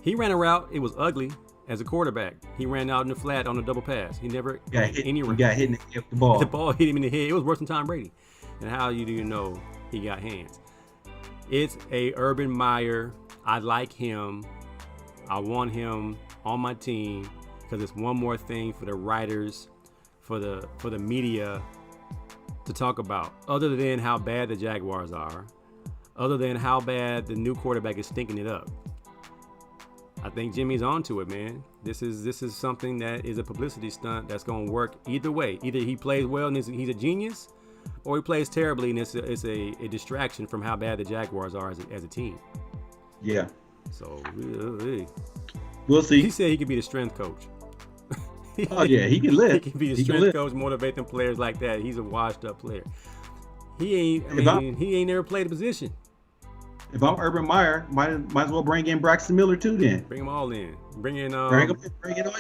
Speaker 1: He ran a route. It was ugly as a quarterback. He ran out in the flat on a double pass. He never
Speaker 2: got hit in the head with the ball.
Speaker 1: The ball hit him in the head. It was worse than Tom Brady. And how do you know he got hands? It's a Urban Meyer. I like him. I want him on my team because it's one more thing for the writers, for the media to talk about, other than how bad the Jaguars are, other than how bad the new quarterback is stinking it up. I think Jimmy's onto it, man. This is something that is a publicity stunt that's going to work either way. Either he plays well and he's a genius, or he plays terribly and it's a distraction from how bad the Jaguars are as a team.
Speaker 2: Yeah.
Speaker 1: So
Speaker 2: we'll see.
Speaker 1: He said he could be the strength coach.
Speaker 2: Oh yeah, he can live.
Speaker 1: He can be the strength coach, motivate them players like that. He's a washed up player. He ain't never played a position.
Speaker 2: If I'm Urban Meyer, might as well bring in Braxton Miller too. Then
Speaker 1: bring them all in. Bring in
Speaker 2: all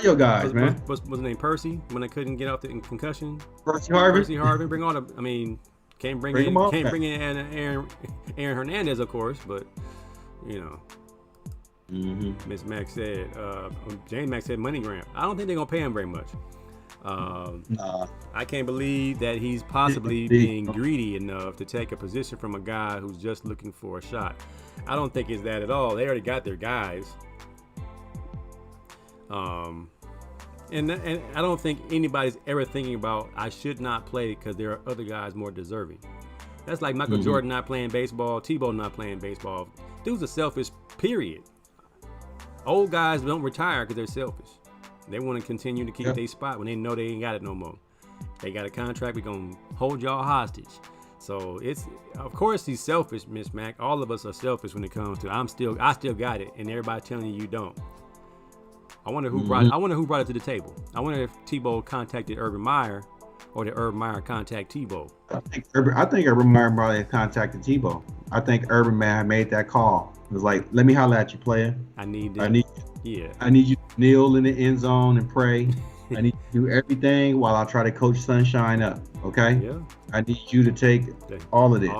Speaker 2: your guys, man.
Speaker 1: What's his name? Percy, when they couldn't get off the concussion.
Speaker 2: Percy Harvin.
Speaker 1: Bring all the. I mean, can't bring in Aaron Hernandez, of course, but you know. Miss Max said, James Max said MoneyGram. I don't think they're gonna pay him very much. I can't believe that he's possibly being greedy enough to take a position from a guy who's just looking for a shot. I don't think it's that at all. They already got their guys. And I don't think anybody's ever thinking about I should not play because there are other guys more deserving. That's like Michael Jordan not playing baseball, Tebow not playing baseball. Dudes are selfish, period. Old guys don't retire because they're selfish. They want to continue to keep their spot when they know they ain't got it no more. They got a contract, we're going to hold y'all hostage. So it's, of course he's selfish, Miss Mac. All of us are selfish when it comes to I still got it, and everybody telling you don't. I wonder who brought it to the table. I wonder if Tebow contacted Urban Meyer or did Urban Meyer contact Tebow?
Speaker 2: I think Urban Meyer probably contacted Tebow. I think Urban Meyer made that call. It was like, let me holler at you, player. I need you to kneel in the end zone and pray. I need you to do everything while I try to coach Sunshine up. Okay? Yeah. I need you to take all of this.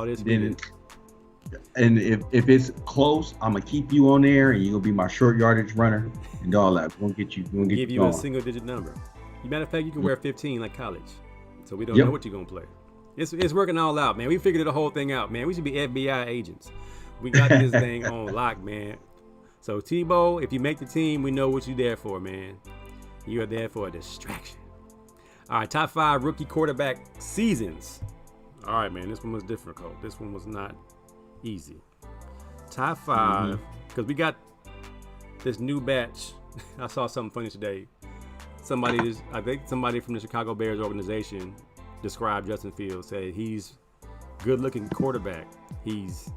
Speaker 2: And if it's close, I'm gonna keep you on there, and you're gonna be my short yardage runner and all that. We're gonna give you
Speaker 1: a single digit number. Matter of fact, you can wear 15 like college, so we don't know what you're gonna play. It's working all out, man. We figured the whole thing out, man. We should be FBI agents. We got this thing on lock, man. So Tebow, if you make the team, we know what you're there for, man. You are there for a distraction. All right, top 5 rookie quarterback seasons. All right, man. This one was difficult. This one was not easy. Top 5, because we got this new batch. I saw something funny today. I think somebody from the Chicago Bears organization described Justin Fields, said he's good-looking quarterback. He's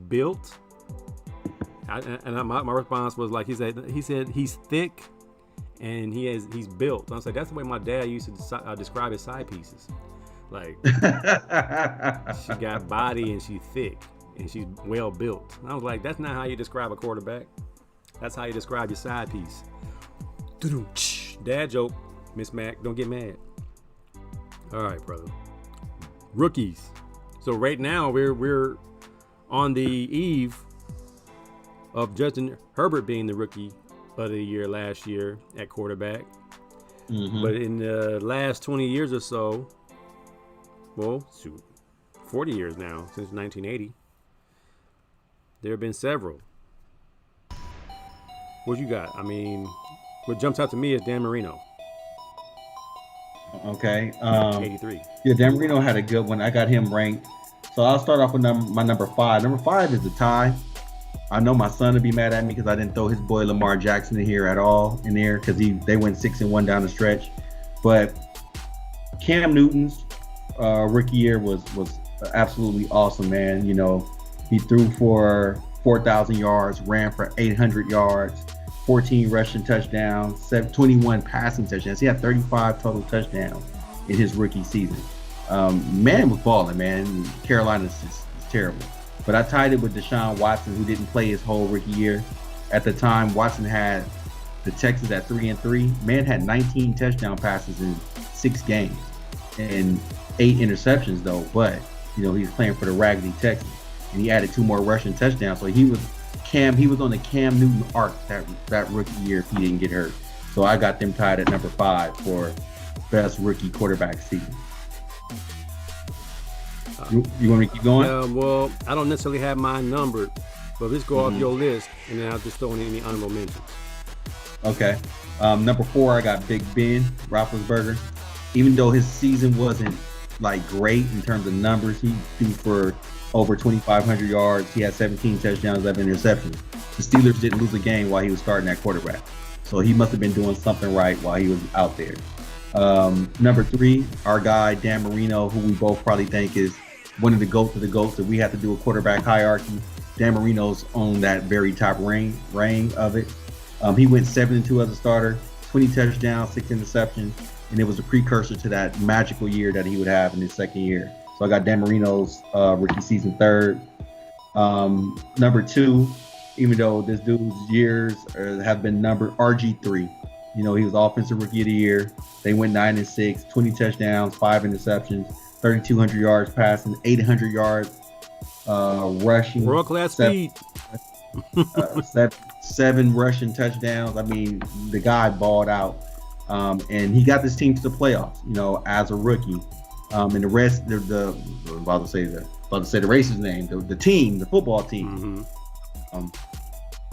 Speaker 1: built. My response was like, he said he's thick and he's built. I was like, that's the way my dad used to describe his side pieces. Like, she got body and she's thick and she's well built. And I was like, that's not how you describe a quarterback. That's how you describe your side piece. Dad joke, Miss Mac, don't get mad. All right, brother. Rookies. So right now we're on the eve of Justin Herbert being the rookie of the year last year at quarterback. But in the last 20 years or so, 40 years now, since 1980, there have been several. What you got? I mean, what jumps out to me is Dan Marino.
Speaker 2: Okay.
Speaker 1: 83.
Speaker 2: Yeah, Dan Marino had a good one. I got him ranked. So I'll start off with my number 5. Number 5 is a tie. I know my son would be mad at me because I didn't throw his boy Lamar Jackson in here at all because they went 6-1 down the stretch. But Cam Newton's rookie year was absolutely awesome, man. You know, he threw for 4,000 yards, ran for 800 yards, 14 rushing touchdowns, 21 passing touchdowns. He had 35 total touchdowns in his rookie season. Man was balling, man. Carolina's just terrible. But I tied it with Deshaun Watson, who didn't play his whole rookie year. At the time, Watson had the Texans at 3-3. Man had 19 touchdown passes in 6 games and 8 interceptions, though. But, you know, he's playing for the Raggedy Texans. And he added 2 more rushing touchdowns. So he was on the Cam Newton arc that rookie year if he didn't get hurt. So I got them tied at number 5 for best rookie quarterback season. You want me to keep going?
Speaker 1: Well, I don't necessarily have mine numbered, but let's go off your list, and then I'll just throw in any honorable mentions.
Speaker 2: Okay. Number 4, I got Big Ben Roethlisberger. Even though his season wasn't like great in terms of numbers, he threw for over 2,500 yards. He had 17 touchdowns, 11 interceptions. The Steelers didn't lose a game while he was starting at quarterback, so he must have been doing something right while he was out there. Number 3, our guy Dan Marino, who we both probably think is one of the GOATs of the GOATs. If we have to do a quarterback hierarchy, Dan Marino's on that very top ring of it. He went 7-2 as a starter, 20 touchdowns, 6 interceptions, and it was a precursor to that magical year that he would have in his second year. So I got Dan Marino's rookie season 3rd. Number 2, even though this dude's years have been numbered, RG3. You know, he was offensive rookie of the year. They went 9-6, 20 touchdowns, 5 interceptions, 3,200 yards passing, 800 yards rushing.
Speaker 1: World class speed.
Speaker 2: 7 rushing touchdowns. I mean, the guy balled out, and he got this team to the playoffs. You know, as a rookie, and the rest, about to say the racist name, the team, the football team.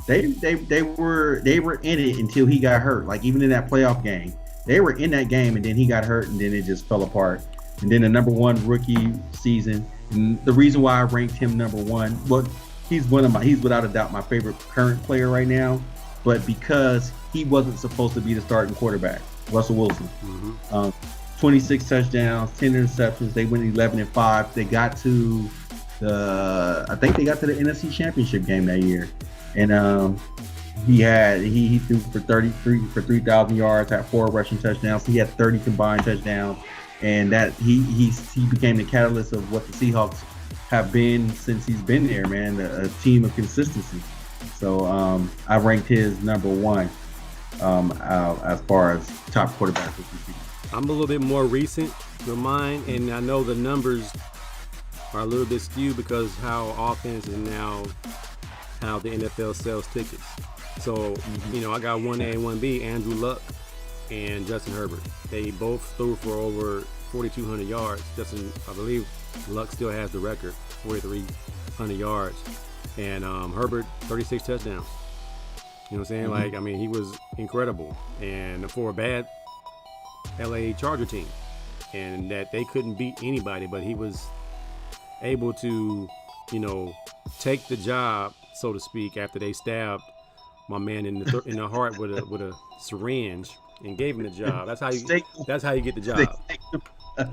Speaker 2: They were in it until he got hurt. Like even in that playoff game, they were in that game, and then he got hurt, and then it just fell apart. And then the number one rookie season. And the reason why I ranked him number one, well, he's without a doubt my favorite current player right now. But because he wasn't supposed to be the starting quarterback, Russell Wilson. 26 touchdowns, 10 interceptions. They went 11-5. They got to I think they got to the NFC Championship game that year, and he threw for 3,000 yards, had 4 rushing touchdowns. He had 30 combined touchdowns, and that he became the catalyst of what the Seahawks have been since he's been there, man. A team of consistency. So I ranked his number one as far as top quarterbacks this season.
Speaker 1: I'm a little bit more recent than mine, and I know the numbers are a little bit skewed because how offense and now how the NFL sells tickets. So, I got 1A and 1B, Andrew Luck and Justin Herbert. They both threw for over 4,200 yards. I believe Luck still has the record, 4,300 yards. And Herbert, 36 touchdowns. You know what I'm saying?
Speaker 2: Mm-hmm.
Speaker 1: He was incredible. And for a bad LA Charger team, and that they couldn't beat anybody, but he was able to, take the job, so to speak, after they stabbed my man in the heart with a syringe and gave him the job. That's how you get the job.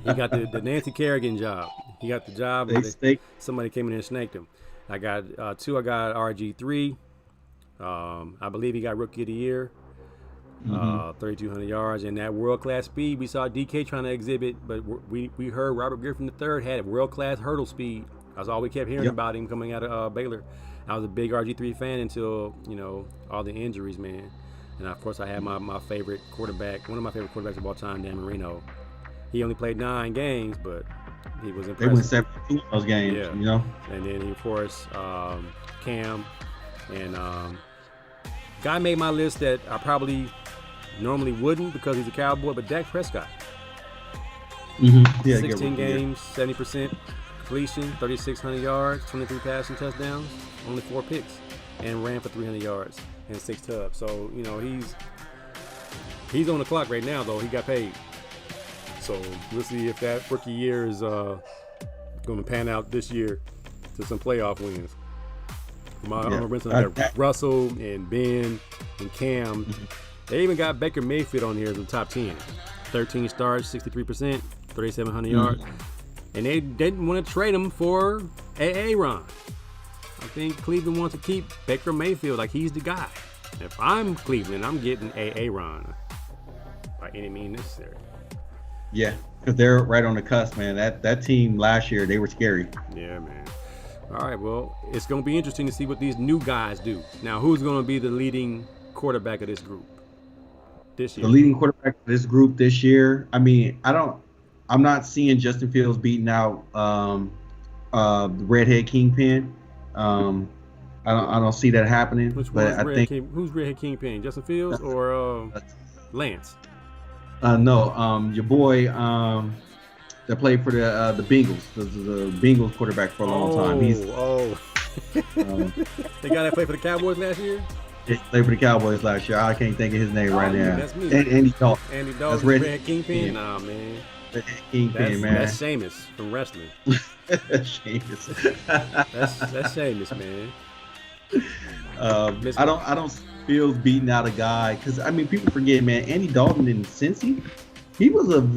Speaker 1: He got the Nancy Kerrigan job. He got the job. Somebody came in and snaked him. I got 2. I got RG3. I believe he got Rookie of the Year. 3,200 yards, and that world-class speed we saw DK trying to exhibit, but we heard Robert Griffin III had world-class hurdle speed. That's all we kept hearing about him coming out of Baylor. I was a big RG3 fan until, all the injuries, man. And of course I had my favorite quarterback, one of my favorite quarterbacks of all time, Dan Marino. He only played 9 games, but he was impressive.
Speaker 2: They went 72 in those games,
Speaker 1: And then, of course, Cam, and guy made my list that I probably normally wouldn't because he's a Cowboy, but Dak Prescott. 16 games, 70% completion, 3,600 yards, 23 passing touchdowns, only 4 picks, and ran for 300 yards and 6 tubs. So, he's on the clock right now, though. He got paid. So we'll see if that rookie year is going to pan out this year to some playoff wins. I got Russell and Ben and Cam. They even got Baker Mayfield on here as the top 10. 13 starts, 63%, 3,700 yards. And they didn't want to trade him for Aaron. I think Cleveland wants to keep Baker Mayfield like he's the guy. If I'm Cleveland, I'm getting Aaron by any means necessary.
Speaker 2: Yeah, because they're right on the cusp, man. That team last year, they were scary.
Speaker 1: Yeah, man. All right, well, it's going to be interesting to see what these new guys do. Now, who's going to be the leading quarterback of this group this year?
Speaker 2: The leading quarterback of this group this year, I'm not seeing Justin Fields beating out the redhead kingpin. I don't see that happening.
Speaker 1: Who's redhead kingpin? Justin Fields or Lance?
Speaker 2: No, your boy that played for the Bengals, the Bengals quarterback for a long time.
Speaker 1: The guy that played for the Cowboys last year?
Speaker 2: He played for the Cowboys last year. I can't think of his name right now.
Speaker 1: That's me.
Speaker 2: Andy Dalton.
Speaker 1: Andy Dalton, Red Kingpin? Yeah. Nah, man.
Speaker 2: Kingpin, man.
Speaker 1: That's Sheamus from wrestling.
Speaker 2: Sheamus.
Speaker 1: That's Sheamus, man.
Speaker 2: I don't feel beating out a guy because people forget, man. Andy Dalton in Cincy, he wasn't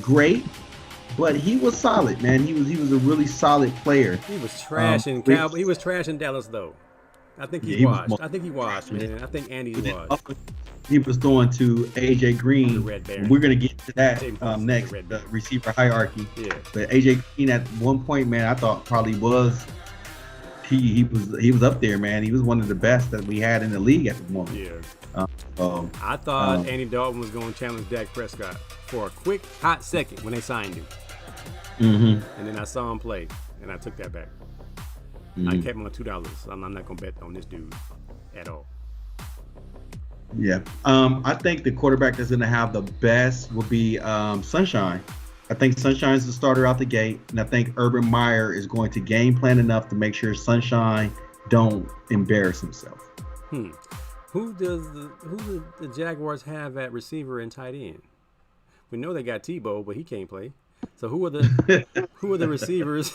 Speaker 2: great, but he was solid, man. He was a really solid player.
Speaker 1: He was trash in Cowboys. He was trash in Dallas though. I think he washed. I think he washed, man. I think Andy washed.
Speaker 2: He was throwing to AJ Green. We're gonna get to that next, the receiver hierarchy.
Speaker 1: Yeah.
Speaker 2: But AJ Green at one point, man, I thought probably was. He was up there, man. He was one of the best that we had in the league at the moment.
Speaker 1: Yeah. I thought Andy Dalton was going to challenge Dak Prescott for a quick, hot second when they signed him. And then I saw him play, and I took that back. I kept him on $2. I'm not going to bet on this dude at all.
Speaker 2: Yeah. I think the quarterback that's going to have the best will be Sunshine. I think Sunshine is the starter out the gate, and I think Urban Meyer is going to game plan enough to make sure Sunshine don't embarrass himself.
Speaker 1: Hmm. Who do the Jaguars have at receiver and tight end? We know they got Tebow, but he can't play. So who are the receivers?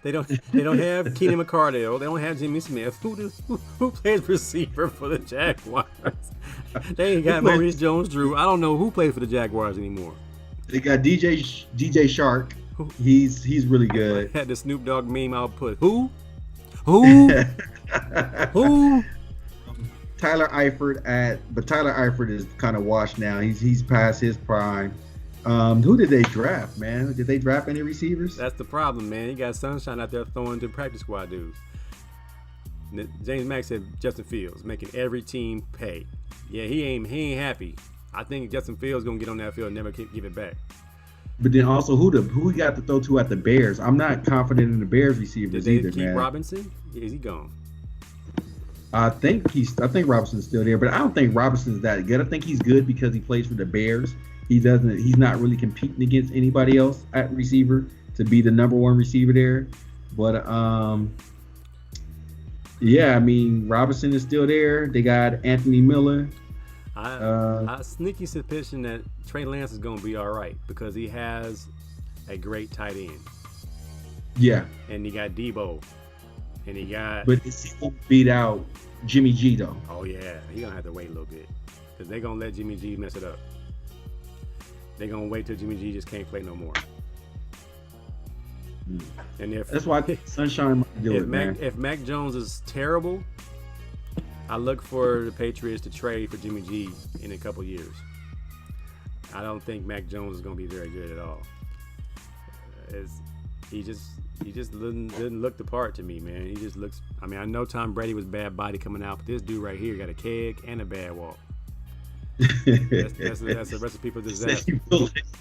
Speaker 1: they don't have Keenan McCardell. They don't have Jimmy Smith. Who plays receiver for the Jaguars? They ain't got Maurice Jones-Drew. I don't know who plays for the Jaguars anymore.
Speaker 2: They got DJ Shark. He's really good.
Speaker 1: Had the Snoop Dogg meme output. Who? Who?
Speaker 2: Tyler Eifert but Tyler Eifert is kind of washed now. He's past his prime. Who did they draft, man? Did they draft any receivers?
Speaker 1: That's the problem, man. You got Sunshine out there throwing to practice squad dudes. James Mack said Justin Fields making every team pay. Yeah, he ain't happy. I think Justin Fields gonna get on that field and never give it back.
Speaker 2: But then also, who he got to throw to at the Bears? I'm not confident in the Bears receivers either, man. Did they keep
Speaker 1: Robinson? Is he gone?
Speaker 2: I think Robinson's still there, but I don't think Robinson's that good. I think he's good because he plays for the Bears. He's not really competing against anybody else at receiver to be the number one receiver there. But yeah, I mean, Robinson is still there. They got Anthony Miller.
Speaker 1: I sneaky suspicion that Trey Lance is going to be all right because he has a great tight end.
Speaker 2: Yeah.
Speaker 1: And he got Tebow. And he got...
Speaker 2: But is he going to beat out Jimmy G, though?
Speaker 1: Oh, yeah. He's going to have to wait a little bit because they're going to let Jimmy G mess it up. They're going to wait till Jimmy G just can't play no more. And
Speaker 2: that's why Sunshine might do it, man.
Speaker 1: If Mac Jones is terrible, I look for the Patriots to trade for Jimmy G in a couple years. I don't think Mac Jones is going to be very good at all. He just doesn't look the part to me, man. He just looks. I mean, I know Tom Brady was bad body coming out, but this dude right here got a keg and a bad walk. That's a recipe for disaster.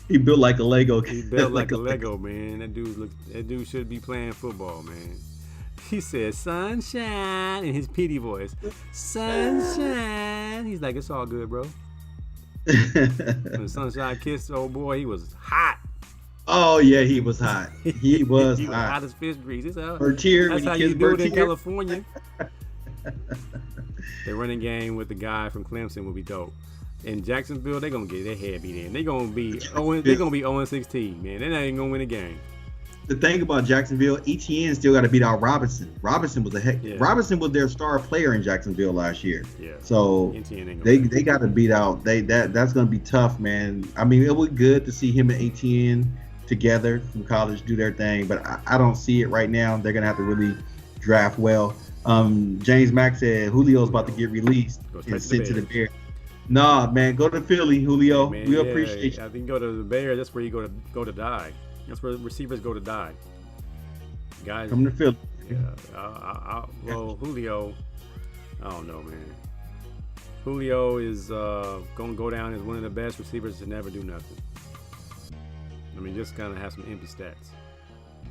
Speaker 2: He built like a Lego.
Speaker 1: He built like a Lego, man. That dude should be playing football, man. He said sunshine in his pity voice. Sunshine. He's like, it's all good, bro. When Sunshine kissed old boy, he was hot.
Speaker 2: Oh yeah, he was hot. He was
Speaker 1: he
Speaker 2: hot.
Speaker 1: was hot as fish grease. That's how
Speaker 2: you
Speaker 1: do it in California. The running game with the guy from Clemson would be dope. In Jacksonville, they're gonna get their head beat in. They're gonna be 0-16, man. They're not even gonna win a game.
Speaker 2: The thing about Jacksonville, ETN still got to beat out Robinson. Robinson was Robinson was their star player in Jacksonville last year. Yeah. So they got to beat out. That's gonna be tough, man. I mean, it was good to see him and ETN together from college do their thing, but I don't see it right now. They're gonna have to really draft well. James Mack said Julio's about to get released and sent to the Bears. Nah, man, go to Philly, Julio. Man, we appreciate you.
Speaker 1: I think go to the Bears. That's where you go to die. That's where receivers go to die. Guys,
Speaker 2: come to Philly.
Speaker 1: Yeah. Well, Julio, I don't know, man. Julio is going to go down as one of the best receivers to never do nothing. I mean, just kind of have some empty stats.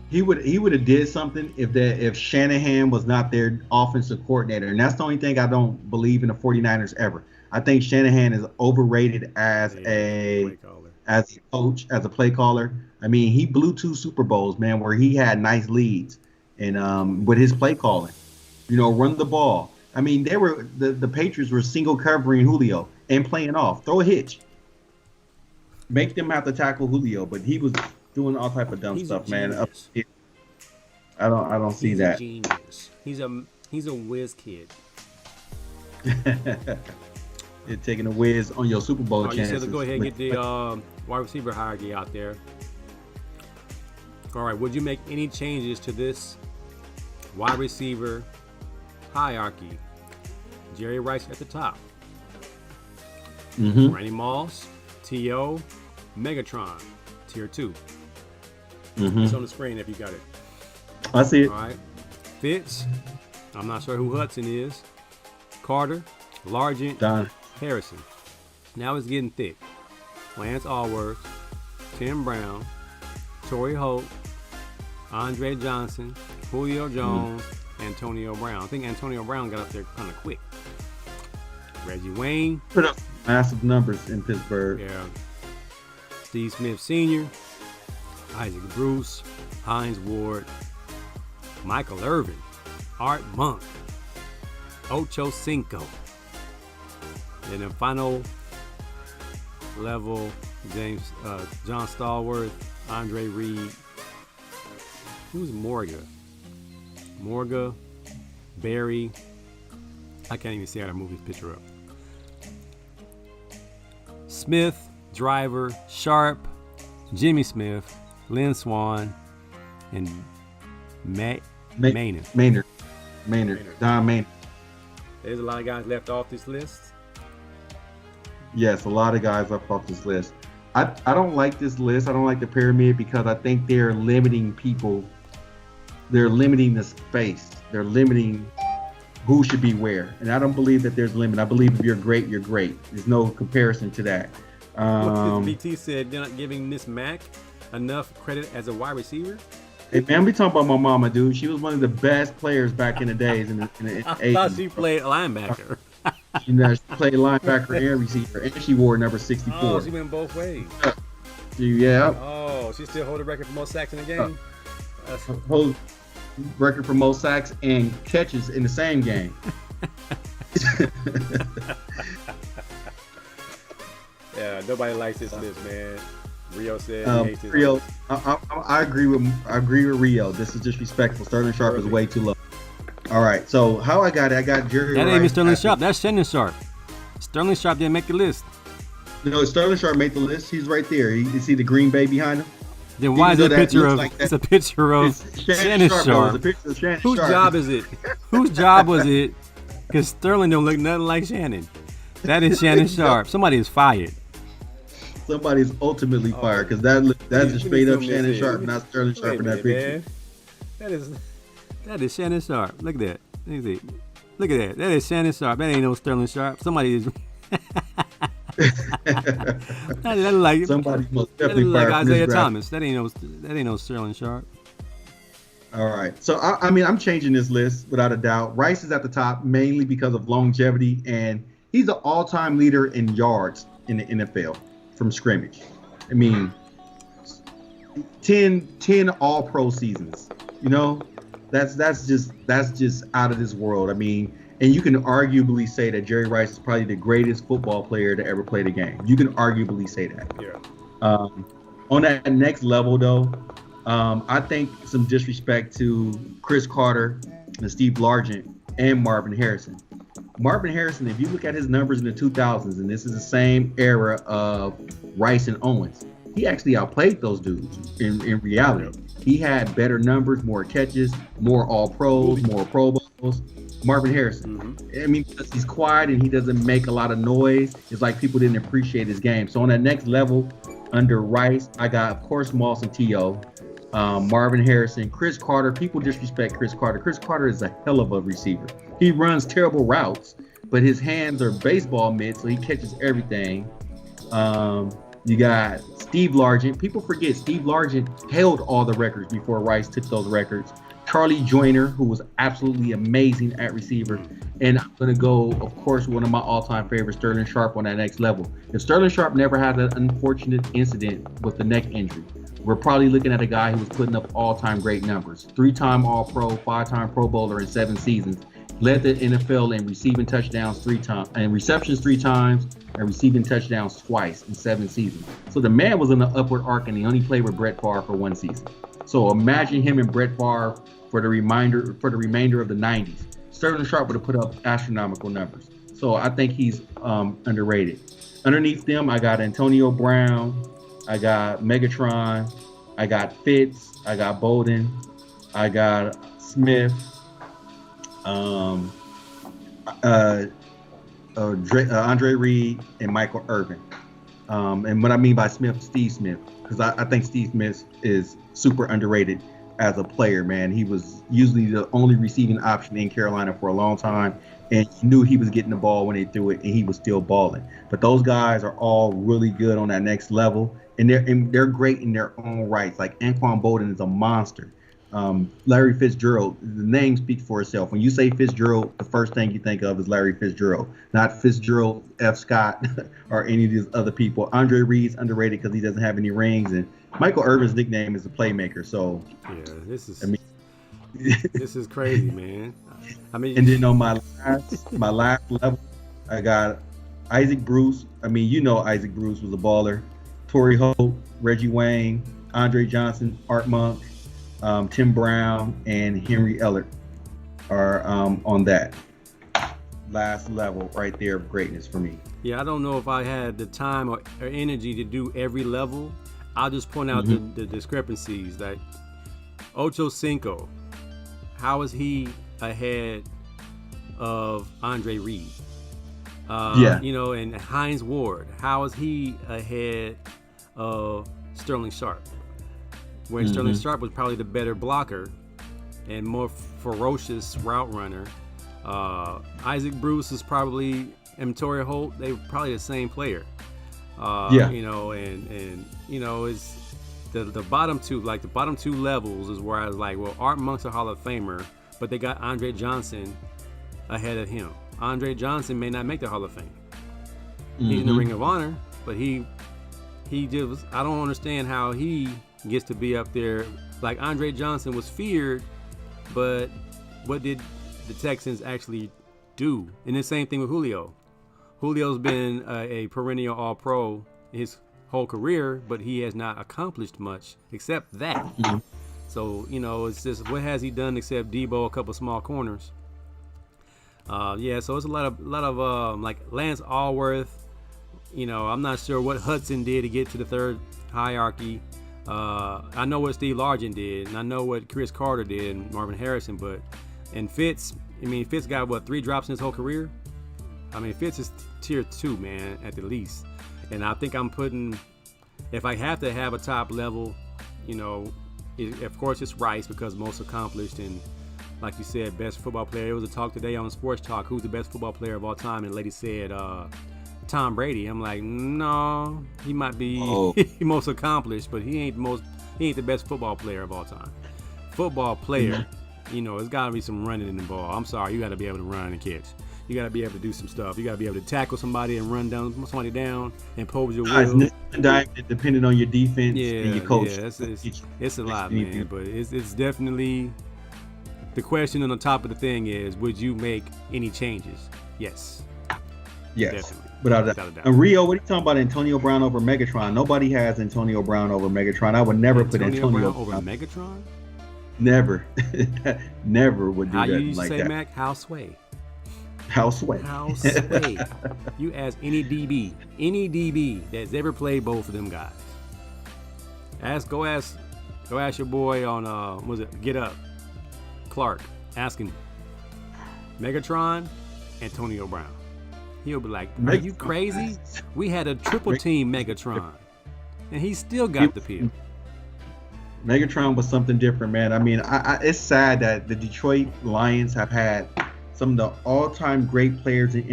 Speaker 2: He would have did something if Shanahan was not their offensive coordinator, and that's the only thing I don't believe in the 49ers ever. I think Shanahan is overrated as a coach, as a play caller. I mean, he blew 2 Super Bowls, man, where he had nice leads and with his play calling, run the ball. I mean, the Patriots were single covering Julio and playing off, throw a hitch, make them have to tackle Julio, but he was doing all type of dumb stuff, man. I don't see that.
Speaker 1: Genius. He's a whiz kid.
Speaker 2: You're taking a whiz on your Super Bowl chances.
Speaker 1: You said to go ahead and get the wide receiver hierarchy out there. All right, would you make any changes to this wide receiver hierarchy? Jerry Rice at the top.
Speaker 2: Mm-hmm.
Speaker 1: Randy Moss, T.O., Megatron, tier 2.
Speaker 2: Mm-hmm.
Speaker 1: It's on the screen if you got it.
Speaker 2: I see it.
Speaker 1: All right. Fitz, I'm not sure who Hudson is. Carter, Largent,
Speaker 2: Don
Speaker 1: Harrison. Now it's getting thick. Lance Allworth, Tim Brown, Torrey Holt, Andre Johnson, Julio Jones, Antonio Brown. I think Antonio Brown got up there kind of quick. Reggie Wayne.
Speaker 2: Put up massive numbers in Pittsburgh.
Speaker 1: Yeah. Steve Smith Sr., Isaac Bruce, Hines Ward, Michael Irvin, Art Monk, Ocho Cinco. And then final level, John Stallworth, Andre Reed. Who's Morga? Morga, Barry. I can't even see how to move his picture up. Smith, Driver, Sharp, Jimmy Smith, Lynn Swan, and Maynard.
Speaker 2: Don Maynard.
Speaker 1: There's a lot of guys left off this list.
Speaker 2: Yes, a lot of guys left off this list. I don't like this list. I don't like the pyramid because I think they're limiting people. They're limiting the space. They're limiting who should be where. And I don't believe that there's a limit. I believe if you're great, you're great. There's no comparison to that.
Speaker 1: BT said you're not giving Miss Mack enough credit as a wide receiver.
Speaker 2: Hey man, we talking about my mama, dude. She was one of the best players back in the days. In the
Speaker 1: I thought she played linebacker.
Speaker 2: She played linebacker and receiver, and she wore number 64.
Speaker 1: Oh, she went both ways.
Speaker 2: Yeah.
Speaker 1: Oh, she still hold the record for most sacks in the game.
Speaker 2: Hold record for most sacks and catches in the same game.
Speaker 1: Yeah, nobody likes this list, man. Rio said he hates this
Speaker 2: Rio,
Speaker 1: list.
Speaker 2: I agree with Rio. This is disrespectful. Sterling Sharp is way too low. All right, so how I got Jerry
Speaker 1: That
Speaker 2: Rice.
Speaker 1: ain't even Sterling Sharp. That's Shannon Sharp. Sterling Sharp didn't make the list.
Speaker 2: No, Sterling Sharp made the list. He's right there. You see the Green Bay behind him?
Speaker 1: Then why is it a picture of? It's a picture of Shannon Sharp.
Speaker 2: It's a picture of Shannon
Speaker 1: Whose
Speaker 2: Sharp.
Speaker 1: job is it? Whose job was it? Because Sterling don't look nothing like Shannon. That is Shannon Sharp. Somebody is fired.
Speaker 2: Somebody's ultimately fired because that's a straight up Shannon Sharp, not Sterling Sharp in that picture.
Speaker 1: Man. That is Shannon Sharp. Look at that. Let me see. Look at that. That is Shannon Sharp. That ain't no Sterling Sharp. Somebody is. that look like
Speaker 2: Somebody most
Speaker 1: that
Speaker 2: definitely
Speaker 1: look like
Speaker 2: fired
Speaker 1: Isaiah
Speaker 2: from
Speaker 1: Thomas. That ain't no Sterling Sharp.
Speaker 2: All right. So I mean, I'm changing this list without a doubt. Rice is at the top mainly because of longevity, and he's an all-time leader in yards in the NFL from scrimmage. I mean, 10 all-pro seasons. You know, that's just out of this world. I mean, and you can arguably say that Jerry Rice is probably the greatest football player to ever play the game. You can arguably say that.
Speaker 1: Yeah.
Speaker 2: On that next level, though, I think some disrespect to Chris Carter and Steve Largent and Marvin Harrison. Marvin Harrison, if you look at his numbers in the 2000s, and this is the same era of Rice and Owens, he actually outplayed those dudes in reality. He had better numbers, more catches, more all-pros, more Pro Bowls. Marvin Harrison. I mean, because he's quiet and he doesn't make a lot of noise, it's like people didn't appreciate his game. So on that next level, under Rice, I got, of course, Moss and T.O., Marvin Harrison, Chris Carter. People disrespect Chris Carter. Chris Carter is a hell of a receiver. He runs terrible routes, but his hands are baseball mitts, so he catches everything. You got Steve Largent. People forget Steve Largent held all the records before Rice took those records. Charlie Joyner, who was absolutely amazing at receiver. And I'm going to go, of course, one of my all-time favorites, Sterling Sharp, on that next level. If Sterling Sharp never had that unfortunate incident with the neck injury, we're probably looking at a guy who was putting up all-time great numbers. 3-time All-Pro, 5-time Pro Bowler in 7 seasons. Led the NFL in receiving touchdowns 3 times, and receptions 3 times, and receiving touchdowns twice in 7 seasons. So the man was in the upward arc, and he only played with Brett Favre for 1 season. So imagine him and Brett Favre for the remainder of the 90s. Sterling Sharp would have put up astronomical numbers. So I think he's underrated. Underneath them, I got Antonio Brown, I got Megatron, I got Fitz, I got Bolden, I got Smith, Andre Reed, and Michael Irvin. And what I mean by Smith, Steve Smith, because I think Steve Smith is super underrated as a player, man. He was usually the only receiving option in Carolina for a long time, and you knew he was getting the ball when they threw it, and he was still balling. But those guys are all really good on that next level, and they're great in their own rights. Like Anquan Bolden is a monster. Larry Fitzgerald, the name speaks for itself. When you say Fitzgerald, the first thing you think of is Larry Fitzgerald, not Fitzgerald F. Scott or any of these other people. Andre Reed's underrated because he doesn't have any rings, and Michael Irvin's nickname is the playmaker. So,
Speaker 1: yeah, this is.
Speaker 2: I mean,
Speaker 1: This is crazy, man. I mean,
Speaker 2: And then on my last level, I got Isaac Bruce. I mean, Isaac Bruce was a baller. Torrey Holt, Reggie Wayne, Andre Johnson, Art Monk, Tim Brown, and Henry Ellert are on that last level right there of greatness for me.
Speaker 1: yeah, I don't know if I had the time or energy to do every level. I'll just point out the discrepancies. That Ocho Cinco, how is he ahead of Andre Reed? And Hines Ward, how is he ahead of Sterling Sharp? When Sterling Sharp was probably the better blocker and more ferocious route runner. Isaac Bruce is probably, and Torrey Holt, they were probably the same player. It's the bottom two, like the bottom two levels is where I was like, well, Art Monk's a Hall of Famer, but they got Andre Johnson ahead of him. Andre Johnson may not make the Hall of Fame. He's in the Ring of Honor, but he just, I don't understand how he gets to be up there. Like Andre Johnson was feared, but what did the Texans actually do? And the same thing with Julio. Julio's been a perennial All-Pro his whole career, but he has not accomplished much except that. So, it's just, what has he done except Debo, a couple small corners? So it's a lot of like Lance Allworth. I'm not sure what Hudson did to get to the third hierarchy. I know what Steve Largent did, and I know what Chris Carter did and Marvin Harrison, and Fitz got what, 3 drops in his whole career? I mean, Fitz is tier 2, man, at the least. And I think I'm putting, if I have to have a top level, of course it's Rice because most accomplished, and like you said, best football player. It was a talk today on Sports Talk, who's the best football player of all time, and the lady said Tom Brady. I'm like, no, he might be most accomplished, but he ain't the best football player of all time. Football player, it's got to be some running in the ball. I'm sorry, you got to be able to run and catch. You got to be able to do some stuff. You got to be able to tackle somebody and run down somebody down and pose your will.
Speaker 2: Depending on your defense and your coach.
Speaker 1: Yeah, it's a lot, man. But it's definitely, the question on the top of the thing is, would you make any changes? Yes. Definitely.
Speaker 2: Without a doubt. And Rio, what are you talking about? Antonio Brown over Megatron? Nobody has Antonio Brown over Megatron. I would never put Antonio
Speaker 1: Brown over Megatron.
Speaker 2: Never, never would do
Speaker 1: How
Speaker 2: that
Speaker 1: you used
Speaker 2: like
Speaker 1: to say,
Speaker 2: that.
Speaker 1: Mac? How sway?
Speaker 2: House way.
Speaker 1: You ask any DB that's ever played both of them guys. Go ask your boy on Get Up, Clark. Ask him. Megatron, Antonio Brown. He'll be like, "Are you crazy? We had a triple team Megatron, and he still got the peel."
Speaker 2: Megatron was something different, man. I mean, it's sad that the Detroit Lions have had some of the all-time great players in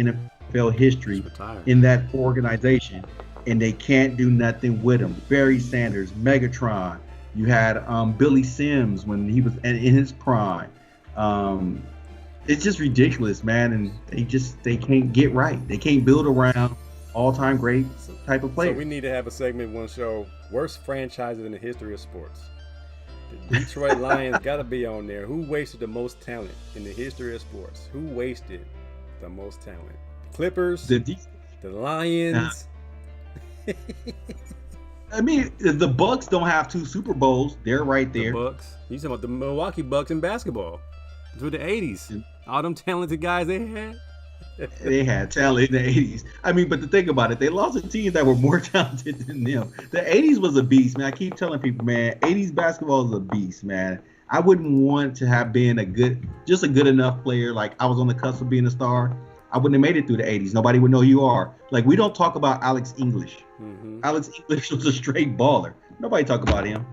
Speaker 2: NFL history in that organization, and they can't do nothing with them. Barry Sanders, Megatron. You had Billy Sims when he was in his prime. It's just ridiculous, man, and they can't get right. They can't build around all-time great type of players.
Speaker 1: So we need to have a segment, one show, worst franchises in the history of sports. The Detroit Lions got to be on there. Who wasted the most talent in the history of sports? Who wasted the most talent? The Clippers, the Lions.
Speaker 2: I mean, the Bucks don't have 2 Super Bowls. They're right there.
Speaker 1: The Bucks. You talking about the Milwaukee Bucks in basketball through the 80s. All them talented guys they had.
Speaker 2: They had talent in the 80s. I mean, but to think about it, they lost to teams that were more talented than them. The 80s was a beast, man. I keep telling people, man, 80s basketball is a beast, man. I wouldn't want to have been a good enough player. Like, I was on the cusp of being a star. I wouldn't have made it through the 80s. Nobody would know who you are. Like, we don't talk about Alex English. Alex English was a straight baller. Nobody talk about him.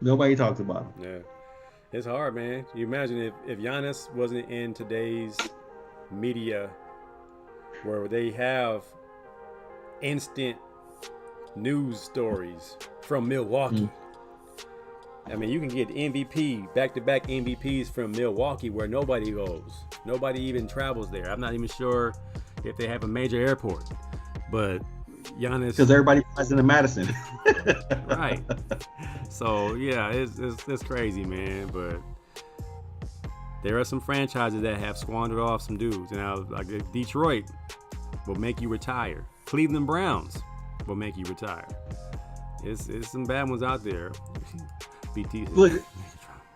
Speaker 2: Nobody talks about him.
Speaker 1: Yeah. It's hard, man. You imagine if Giannis wasn't in today's media where they have instant news stories from Milwaukee. I mean, you can get back-to-back MVPs from Milwaukee where nobody goes. Nobody even travels there. I'm not even sure if they have a major airport. But Giannis...
Speaker 2: Because everybody flies into Madison.
Speaker 1: Right. So, yeah, it's crazy, man. But There are some franchises that have squandered off some dudes. Now, like Detroit will make you retire. Cleveland Browns will make you retire. It's some bad ones out there. BT.
Speaker 2: Look,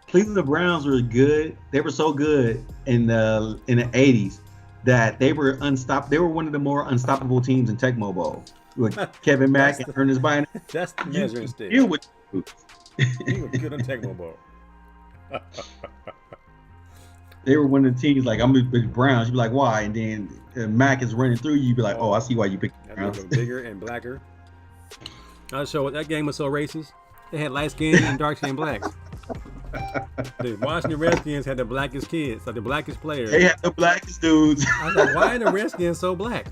Speaker 2: Cleveland Browns were good. They were so good in the 80s that they were unstoppable. They were one of the more unstoppable teams in Tecmo Bowl with Kevin Mack and Ernest Bynum.
Speaker 1: That's the measuring stick.
Speaker 2: He was
Speaker 1: good on Tecmo Bowl.
Speaker 2: They were one of the teams like I'm with the Browns. You'd be like, why? And then Mack is running through you. You'd be like, oh, I see why you picked the Browns.
Speaker 1: Bigger and blacker. I'll show what that game was so racist. They had light skin and dark skin blacks. The Washington Redskins had the blackest kids, like the blackest players.
Speaker 2: They had the blackest dudes.
Speaker 1: I was like, why are the Redskins so black?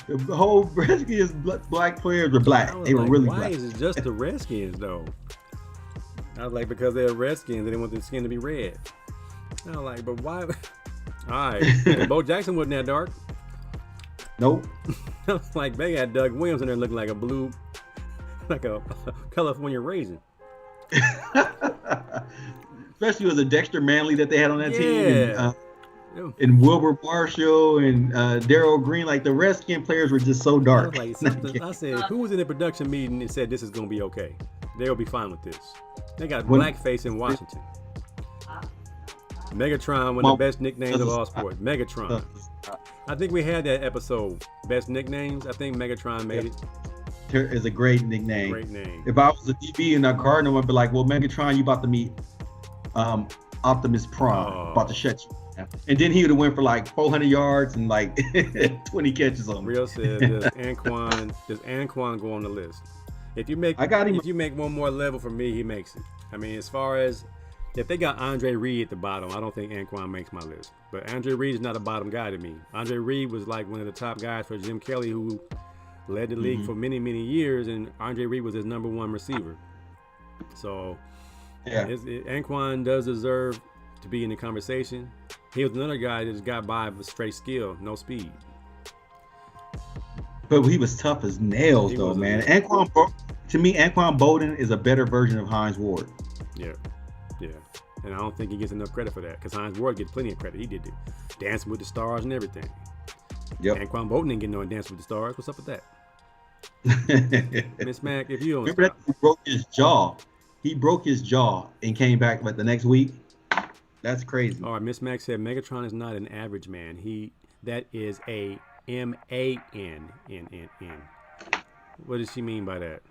Speaker 2: The whole Redskins black players were black. They were
Speaker 1: like,
Speaker 2: really
Speaker 1: why
Speaker 2: black.
Speaker 1: Why is it just the Redskins though? I was like, because they're Redskins, they didn't want their skin to be red. I was like, but why? All right, Bo Jackson wasn't that dark.
Speaker 2: Nope.
Speaker 1: I was like, they had Doug Williams in there looking like a blue, like a California raisin.
Speaker 2: Especially with the Dexter Manley that they had on that team.
Speaker 1: Yeah.
Speaker 2: And Wilbur Marshall and Darryl Green, like the Redskin players were just so dark.
Speaker 1: I said, who was in the production meeting and said this is going to be okay? They'll be fine with this. They got blackface in Washington. Megatron, one of the best nicknames of all sports. Megatron. I think we had that episode, best nicknames. I think Megatron made it.
Speaker 2: Is a great nickname.
Speaker 1: Great name.
Speaker 2: If I was a DB in a Cardinal, I'd be like, well, Megatron, you about to meet Optimus Prime, about to shut you. And then he would have went for like 400 yards and like 20 catches on him.
Speaker 1: Real says, does Anquan go on the list? If you make one more level for me, he makes it. I mean, as far as if they got Andre Reed at the bottom, I don't think Anquan makes my list. But Andre Reed is not a bottom guy to me. Andre Reed was like one of the top guys for Jim Kelly, who led the league for many, many years, and Andre Reed was his number one receiver. So, Anquan does deserve to be in the conversation. He was another guy that just got by with straight skill, no speed.
Speaker 2: But he was tough as nails, though, man. To me, Anquan Bolden is a better version of Hines Ward.
Speaker 1: Yeah. And I don't think he gets enough credit for that, because Hines Ward gets plenty of credit. He did the Dancing with the Stars and everything.
Speaker 2: Yep.
Speaker 1: Anquan Bolden didn't get no Dancing with the Stars. What's up with that? Miss Mac, if you don't
Speaker 2: remember that he broke his jaw. He broke his jaw and came back like the next week. That's crazy.
Speaker 1: All right, Miss Mac said Megatron is not an average man. That is a MANNNN. What does she mean by that?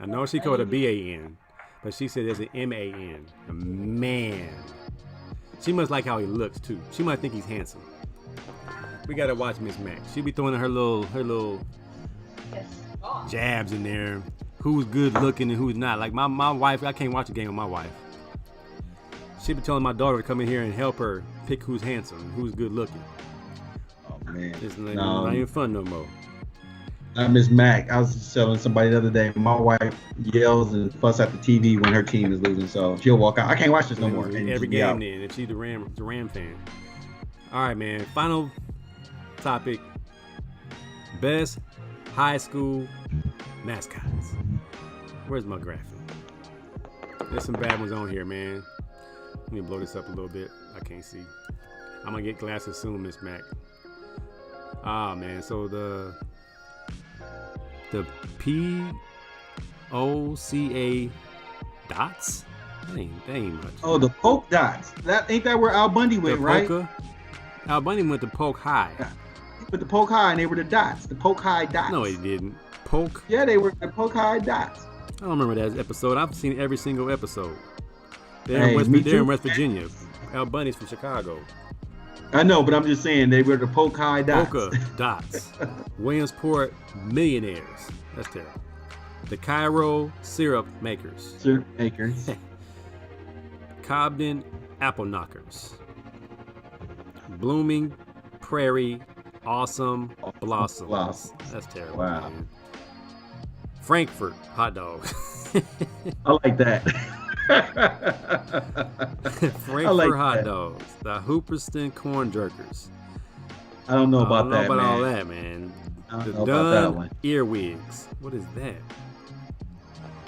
Speaker 1: I know she called it a BAN, but she said there's an MAN. A man. She must like how he looks too. She might think he's handsome. We gotta watch Miss Mac. She be throwing her little jabs in there. Who's good looking and who's not. Like my wife, I can't watch a game with my wife. She be telling my daughter to come in here and help her pick who's handsome and who's good looking.
Speaker 2: Oh man,
Speaker 1: it's not even fun no more.
Speaker 2: Miss Mac, I was just telling somebody the other day, my wife yells and fuss at the TV when her team is losing, so she'll walk out. I can't watch this no more.
Speaker 1: Every game then, if she's the Ram fan. All right, man. Final topic: best high school mascots. Where's my graphic? There's some bad ones on here, man. Let me blow this up a little bit. I can't see. I'm gonna get glasses soon, Miss Mac. Ah, man. So the POCA dots? That ain't much.
Speaker 2: Oh, the Polk dots. Ain't that where Al Bundy went, right?
Speaker 1: Al Bundy went to Polk High.
Speaker 2: Yeah. He went to Polk High, and they were the dots. The Polk High dots.
Speaker 1: No, he didn't. Polk?
Speaker 2: Yeah, they were the Polk High dots.
Speaker 1: I don't remember that episode. I've seen every single episode. They're in West Virginia. Al Bundy's from Chicago.
Speaker 2: I know, but I'm just saying they were the Polk High dots.
Speaker 1: Polka dots. Williamsport Millionaires. That's terrible. The Cairo Syrup Makers.
Speaker 2: Syrup Makers.
Speaker 1: Cobden Apple Knockers. Blooming Prairie Awesome Blossoms. That's terrible.
Speaker 2: Wow.
Speaker 1: Man. Frankfurt Hot Dogs.
Speaker 2: I like that.
Speaker 1: Frankfurt Hot Dogs. The Hooperston Corn Jerkers.
Speaker 2: I don't know about
Speaker 1: that, man.
Speaker 2: All
Speaker 1: that, man. The
Speaker 2: know about that one.
Speaker 1: Earwigs. What is that?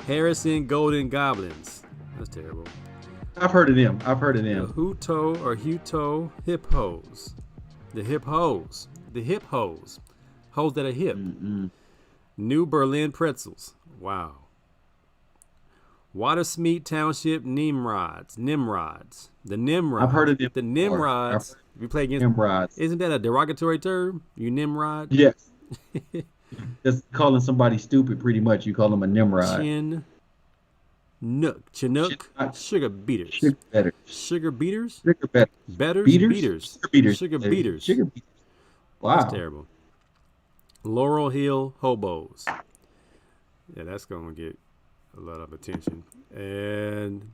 Speaker 1: Harrison Golden Goblins. That's terrible.
Speaker 2: I've heard of them.
Speaker 1: The Hutto Hippos. The hip hoes. The hip hoes. Hoes that are hip. New Berlin pretzels. Wow. Watersmeet Township Nimrods. The Nimrods.
Speaker 2: I've heard of them.
Speaker 1: The Nimrods. We play against
Speaker 2: Nimrods.
Speaker 1: Isn't that a derogatory term? You Nimrod?
Speaker 2: Yes. Just calling somebody stupid, pretty much. You call them a Nimrod.
Speaker 1: Chinook. Sugar beaters.
Speaker 2: Sugar betters.
Speaker 1: Sugar beaters?
Speaker 2: Sugar betters.
Speaker 1: Betters?
Speaker 2: Beaters?
Speaker 1: Sugar beaters.
Speaker 2: Sugar beaters. Wow.
Speaker 1: That's terrible. Laurel Hill Hobos. Yeah, that's going to get a lot of attention. And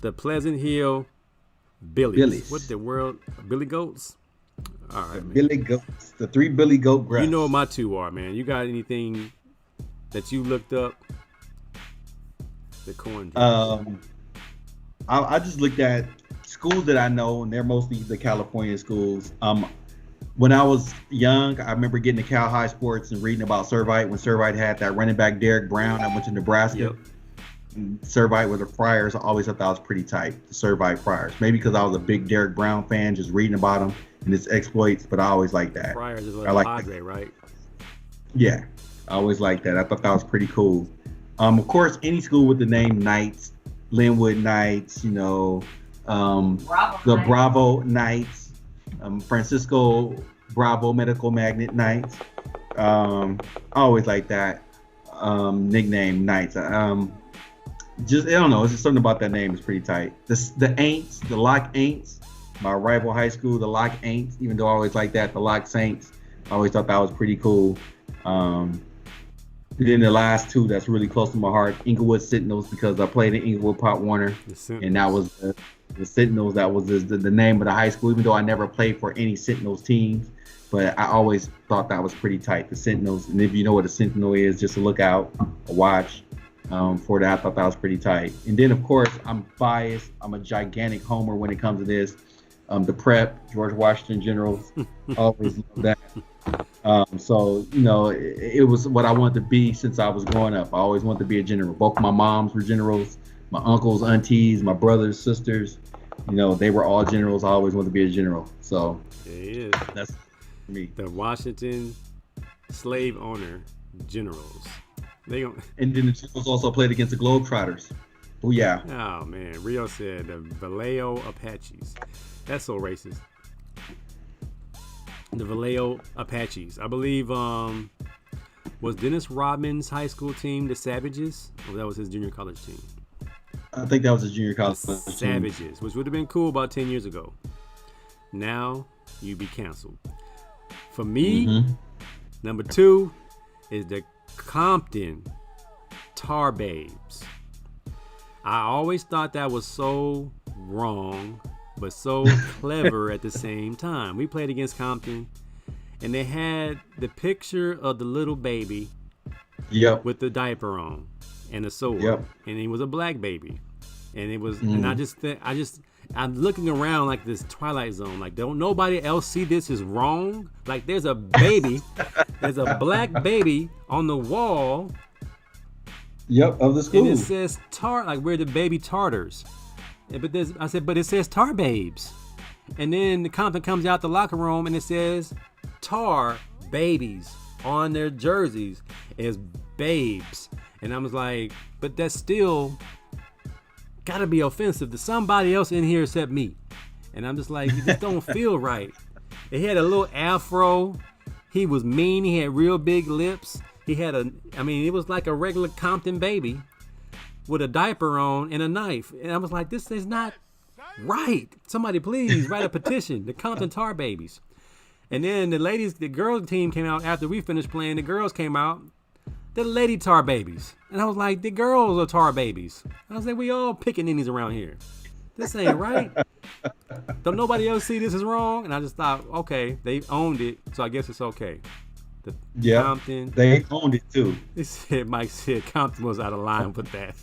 Speaker 1: the Pleasant Hill Billies. What the world? Billy Goats? All right, man.
Speaker 2: Billy Goats. The 3 Billy Goat graphs.
Speaker 1: You know what my 2 are, man. You got anything that you looked up? The corn.
Speaker 2: I just looked at schools that I know, and they're mostly the California schools. When I was young, I remember getting to Cal High Sports and reading about Servite when Servite had that running back Derek Brown. I went to Nebraska.
Speaker 1: Yep.
Speaker 2: Servite with the Friars. I always thought that was pretty tight. The Servite Friars. Maybe because I was a big Derek Brown fan, just reading about him and his exploits. But I always liked that.
Speaker 1: Friars is
Speaker 2: I like
Speaker 1: Padre, right?
Speaker 2: Yeah, I always liked that. I thought that was pretty cool. Of course, any school with the name Knights, Linwood Knights, the Bravo Knights, Francisco Bravo Medical Magnet Knights. I always like that nickname Knights. Just I don't know, it's just something about that name is pretty tight. The Aints, the Lock Aints, my rival high school, the Lock Aints. Even though I always like that, the Lock Saints. I always thought that was pretty cool. Then the last 2 that's really close to my heart, Inglewood Sentinels, because I played in Inglewood Pop Warner, and that was the Sentinels. That was the name of the high school, even though I never played for any Sentinels teams. But I always thought that was pretty tight, the Sentinels. And if you know what a Sentinel is, just to look out or watch for that. I thought that was pretty tight. And then, of course, I'm biased. I'm a gigantic homer when it comes to this. The Prep, George Washington Generals, always love that. So, it was what I wanted to be since I was growing up. I always wanted to be a general. Both my moms were generals, my uncles, aunties, my brothers, sisters, they were all generals. I always wanted to be a general. So that's me.
Speaker 1: The Washington slave owner generals.
Speaker 2: And then the generals also played against the Globetrotters. Oh, yeah.
Speaker 1: Oh, man. Rio said the Vallejo Apaches. That's so racist. The Vallejo Apaches. I believe was Dennis Rodman's high school team the Savages? Or that was his junior college team?
Speaker 2: I think that was his junior college team.
Speaker 1: Savages, which would have been cool about 10 years ago. Now you be canceled. For me, number 2 is the Compton Tar Babes. I always thought that was so wrong, but so clever at the same time. We played against Compton, and they had the picture of the little baby with the diaper on and a sword, and he was a black baby, and it was, and I'm looking around like this Twilight Zone, like don't nobody else see this is wrong? Like there's a baby, there's a black baby on the wall.
Speaker 2: Of the school.
Speaker 1: And it says like we're the baby Tartars. But it says Tar Babes. And then the Compton comes out the locker room and it says Tar Babies on their jerseys as babes. And I was like, but that's still gotta be offensive to somebody else in here except me. And I'm just like, this don't feel right. He had a little afro. He was mean. He had real big lips. He had it was like a regular Compton baby with a diaper on and a knife. And I was like, this is not right. Somebody please write a petition, the Compton Tar Babies. And then the girls team came out after we finished playing. The girls came out, the Lady Tar Babies. And I was like, the girls are Tar Babies. I was like, we all pickaninnies around here. This ain't right. Don't nobody else see this is wrong? And I just thought, okay, they owned it, so I guess it's okay. Compton.
Speaker 2: They owned it too.
Speaker 1: Mike said Compton was out of line with that.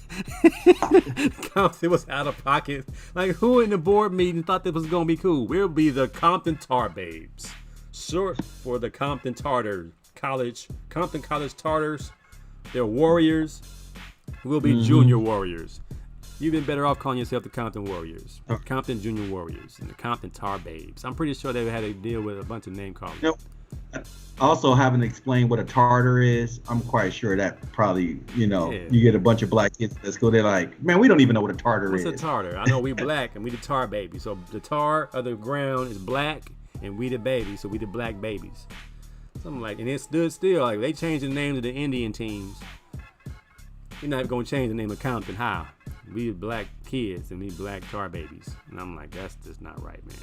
Speaker 1: Compton was out of pocket. Like who in the board meeting thought that was gonna be cool? We'll be the Compton Tar Babes, short for the Compton Compton College Tartars. They're warriors. We'll be junior warriors. You've been better off calling yourself the Compton Warriors, Compton Junior Warriors, and the Compton Tar Babes. I'm pretty sure they had to deal with a bunch of name calling.
Speaker 2: Also, having to explain what a tartar is, I'm quite sure that probably, you get a bunch of black kids at school. They're like, man, we don't even know what a tartar is.
Speaker 1: What's a tartar? I know we black and we the tar babies. So the tar of the ground is black and we the babies, so we the black babies. Something like, and it stood still. Like they changed the names of the Indian teams. You're not gonna change the name of Compton. How? We the black kids and we black tar babies. And I'm like, that's just not right, man.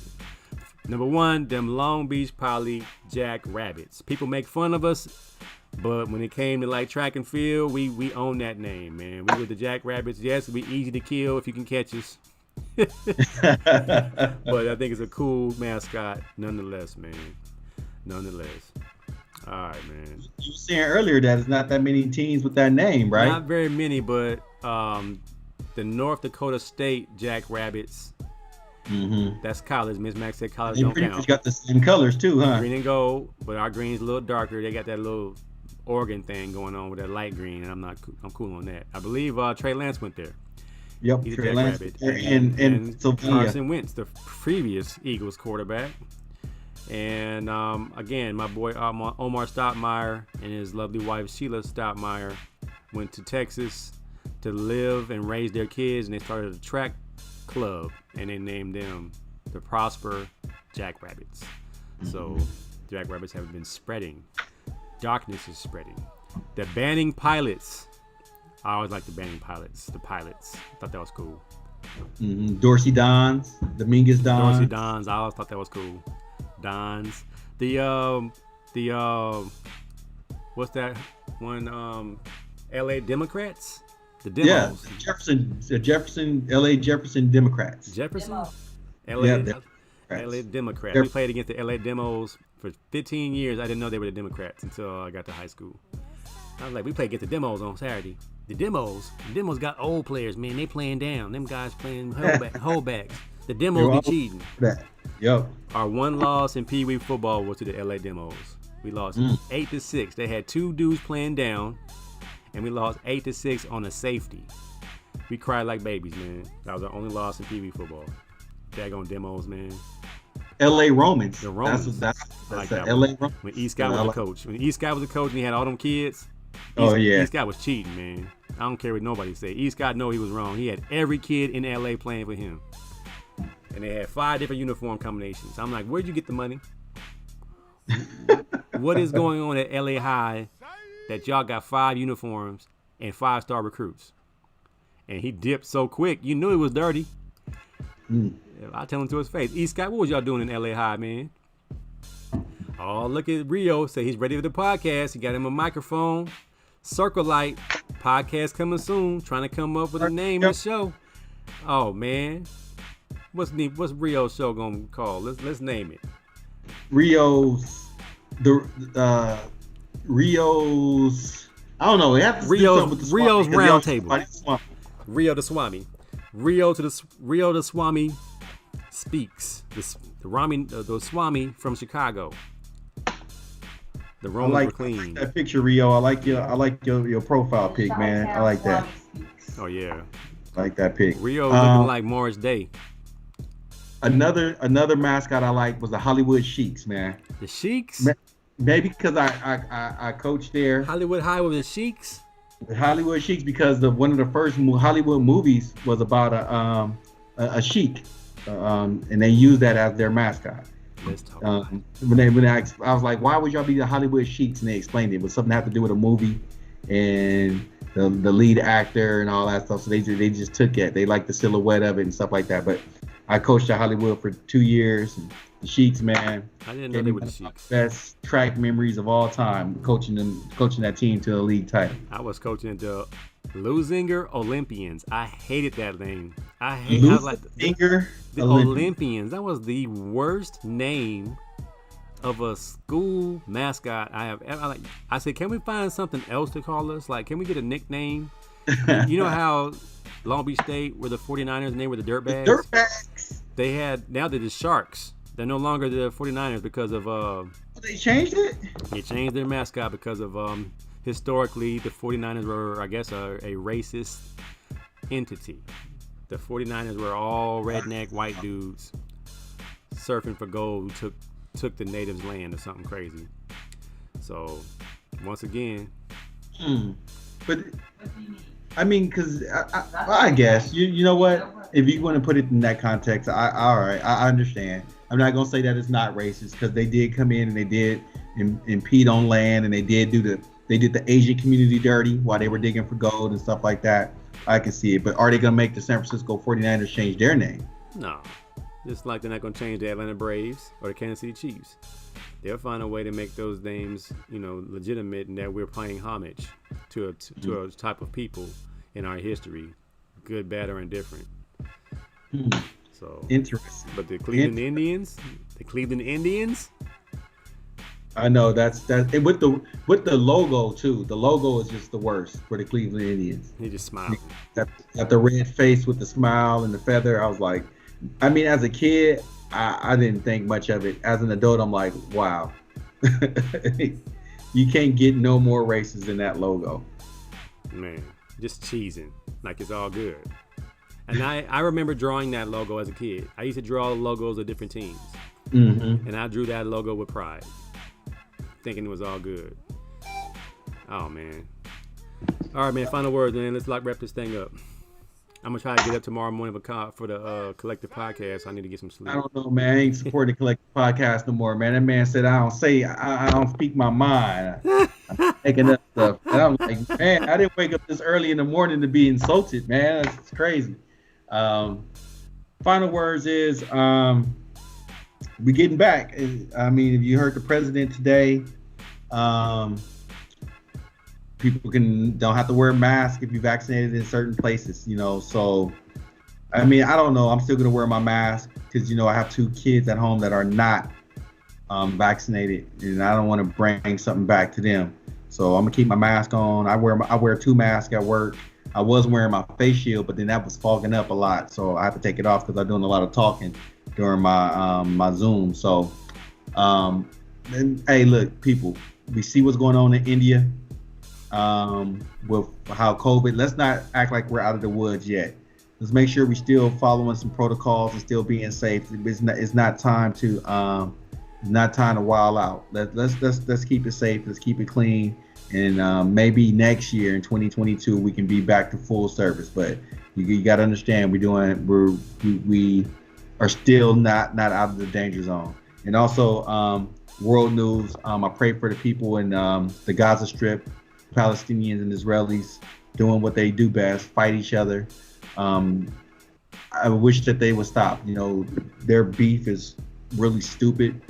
Speaker 1: Number one, them Long Beach Poly Jack Rabbits. People make fun of us, but when it came to like track and field, we own that name, man. We were the Jack Rabbits. Yes, we easy to kill if you can catch us. But I think it's a cool mascot nonetheless, man. Nonetheless. All right, man.
Speaker 2: You were saying earlier that it's not that many teams with that name, right?
Speaker 1: Not very many, but the North Dakota State Jack Rabbits.
Speaker 2: Mm-hmm.
Speaker 1: That's college. Miss Max said college
Speaker 2: they
Speaker 1: don't
Speaker 2: pretty
Speaker 1: count.
Speaker 2: much got the same colors too, huh?
Speaker 1: Green and gold, but our green's a little darker. They got that little Oregon thing going on with that light green, and I'm cool on that. I believe Trey Lance went there.
Speaker 2: Yep,
Speaker 1: He's
Speaker 2: Trey
Speaker 1: a
Speaker 2: Lance
Speaker 1: Rabbit.
Speaker 2: and
Speaker 1: Carson Wentz, the previous Eagles quarterback. And again, my boy Omar Stoudemire and his lovely wife Sheila Stoudemire went to Texas to live and raise their kids, and they started a track club, and they named them the Prosper Jack Rabbits. So Jack Rabbits have been spreading. Darkness is spreading. The Banning Pilots. I always like the Banning Pilots. The Pilots. I thought that was cool.
Speaker 2: Dorsey Dons, Dominguez Dons.
Speaker 1: Dorsey Dons. I always thought that was cool. Dons. The what's that one? LA Democrats. The Demos.
Speaker 2: Yeah, Jefferson, LA Jefferson Democrats.
Speaker 1: Jefferson?
Speaker 2: LA
Speaker 1: Democrats. We played against the LA Demos for 15 years. I didn't know they were the Democrats until I got to high school. I was like, we played against the Demos on Saturday. The Demos got old players, man. They playing down. Them guys playing holdbacks. The Demos be cheating.
Speaker 2: Yep.
Speaker 1: Our one loss in Pee Wee football was to the LA Demos. We lost 8-6. They had two dudes playing down, and we lost 8-6 on a safety. We cried like babies, man. That was our only loss in Pee Wee football. Daggone Demos, man.
Speaker 2: LA Romans.
Speaker 1: The Romans.
Speaker 2: That's
Speaker 1: like
Speaker 2: that
Speaker 1: LA
Speaker 2: Romans.
Speaker 1: When East Scott was the coach. When East Scott was the coach and he had all them kids.
Speaker 2: East
Speaker 1: Scott was cheating, man. I don't care what nobody say. East Scott know he was wrong. He had every kid in LA playing for him. And they had 5 different uniform combinations. I'm like, where'd you get the money? What is going on at LA High that y'all got 5 uniforms and 5-star recruits? And he dipped so quick, you knew it was dirty. I tell him to his face, East Scott, what was y'all doing in LA High, man? Oh, look at Rio. Say he's ready for the podcast. He got him a microphone. Circle Light. Podcast coming soon. Trying to come up with a name of the show. Oh, man. What's Rio's show gonna call? Let's name it.
Speaker 2: Rio's I don't know.
Speaker 1: Rio's Roundtable. Rio the Swami. Rio the Swami speaks. The Swami from Chicago. The Roman for clean.
Speaker 2: I like that picture, Rio. I like your profile pic, man. I like that.
Speaker 1: Oh yeah.
Speaker 2: I like that pic.
Speaker 1: Rio looking like Morris Day.
Speaker 2: Another mascot I like was the Hollywood Sheiks, man.
Speaker 1: The Sheiks?
Speaker 2: Maybe because I coached there.
Speaker 1: Hollywood High with the Sheiks?
Speaker 2: The Hollywood Sheiks because one of the first Hollywood movies was about a sheik, and they used that as their mascot.
Speaker 1: Let's talk.
Speaker 2: I was like, why would y'all be the Hollywood Sheiks? And they explained it was something that had to do with a movie and the lead actor and all that stuff. So they just took it. They liked the silhouette of it and stuff like that. But I coached at Hollywood for 2 years. And the Sheiks, man.
Speaker 1: I didn't know they were the Sheiks.
Speaker 2: Best track memories of all time, coaching that team to a league title.
Speaker 1: I was coaching the Lusinger Olympians. I hated that name.
Speaker 2: Lusinger
Speaker 1: the Olympians. That was the worst name of a school mascot I have ever. I said, can we find something else to call us? Like, can we get a nickname? You know how Long Beach State were the 49ers and they were the Dirtbags?
Speaker 2: Dirtbags.
Speaker 1: Now they're the Sharks. They're no longer the 49ers because of
Speaker 2: they changed it?
Speaker 1: They changed their mascot because of historically the 49ers were, I guess, a racist entity. The 49ers were all redneck white dudes surfing for gold who took the natives' land or something crazy. So, once again.
Speaker 2: But, I mean, because I guess, you know what? If you want to put it in that context, all right, I understand. I'm not going to say that it's not racist because they did come in and they did impede on land and they did the Asian community dirty while they were digging for gold and stuff like that. I can see it. But are they going to make the San Francisco 49ers change their name?
Speaker 1: No. Just like they're not going to change the Atlanta Braves or the Kansas City Chiefs. They'll find a way to make those names, legitimate, and that we're paying homage to a type of people in our history, good, bad, or indifferent. So
Speaker 2: interesting.
Speaker 1: But the Cleveland Indians.
Speaker 2: I know that's with the logo too. The logo is just the worst for the Cleveland Indians.
Speaker 1: He just smiled.
Speaker 2: Got the red face with the smile and the feather. I was like, I mean, as a kid, I didn't think much of it. As an adult, I'm like, wow. You can't get no more races than that logo.
Speaker 1: Man, just cheesing. Like it's all good. And I remember drawing that logo as a kid. I used to draw logos of different teams.
Speaker 2: Mm-hmm.
Speaker 1: And I drew that logo with pride, thinking it was all good. Oh, man. All right, man, final words, man. Let's wrap this thing up. I'm going to try to get up tomorrow morning for the collective podcast. I need to get some sleep.
Speaker 2: I don't know, man. I ain't supporting the collective podcast no more, man. That man said I don't speak my mind. I'm making up stuff. And I'm like, man, I didn't wake up this early in the morning to be insulted, man. It's crazy. Final words is we getting back. I mean, if you heard the president today, people don't have to wear a mask if you're vaccinated in certain places, So, I mean, I don't know. I'm still gonna wear my mask because I have 2 kids at home that are not vaccinated, and I don't want to bring something back to them. So I'm gonna keep my mask on. I wear 2 masks at work. I was wearing my face shield, but then that was fogging up a lot, so I have to take it off because I'm doing a lot of talking during my my Zoom. So, and, hey, look, people, we see what's going on in India. With how COVID, let's not act like we're out of the woods yet. Let's make sure we still following some protocols and still being safe. It's not time to wild out. Let's keep it safe. Let's keep it clean. And maybe next year in 2022 we can be back to full service. But you got to understand we are still not out of the danger zone. And also world news. I pray for the people in the Gaza Strip. Palestinians and Israelis doing what they do best, fight each other. I wish that they would stop. Their beef is really stupid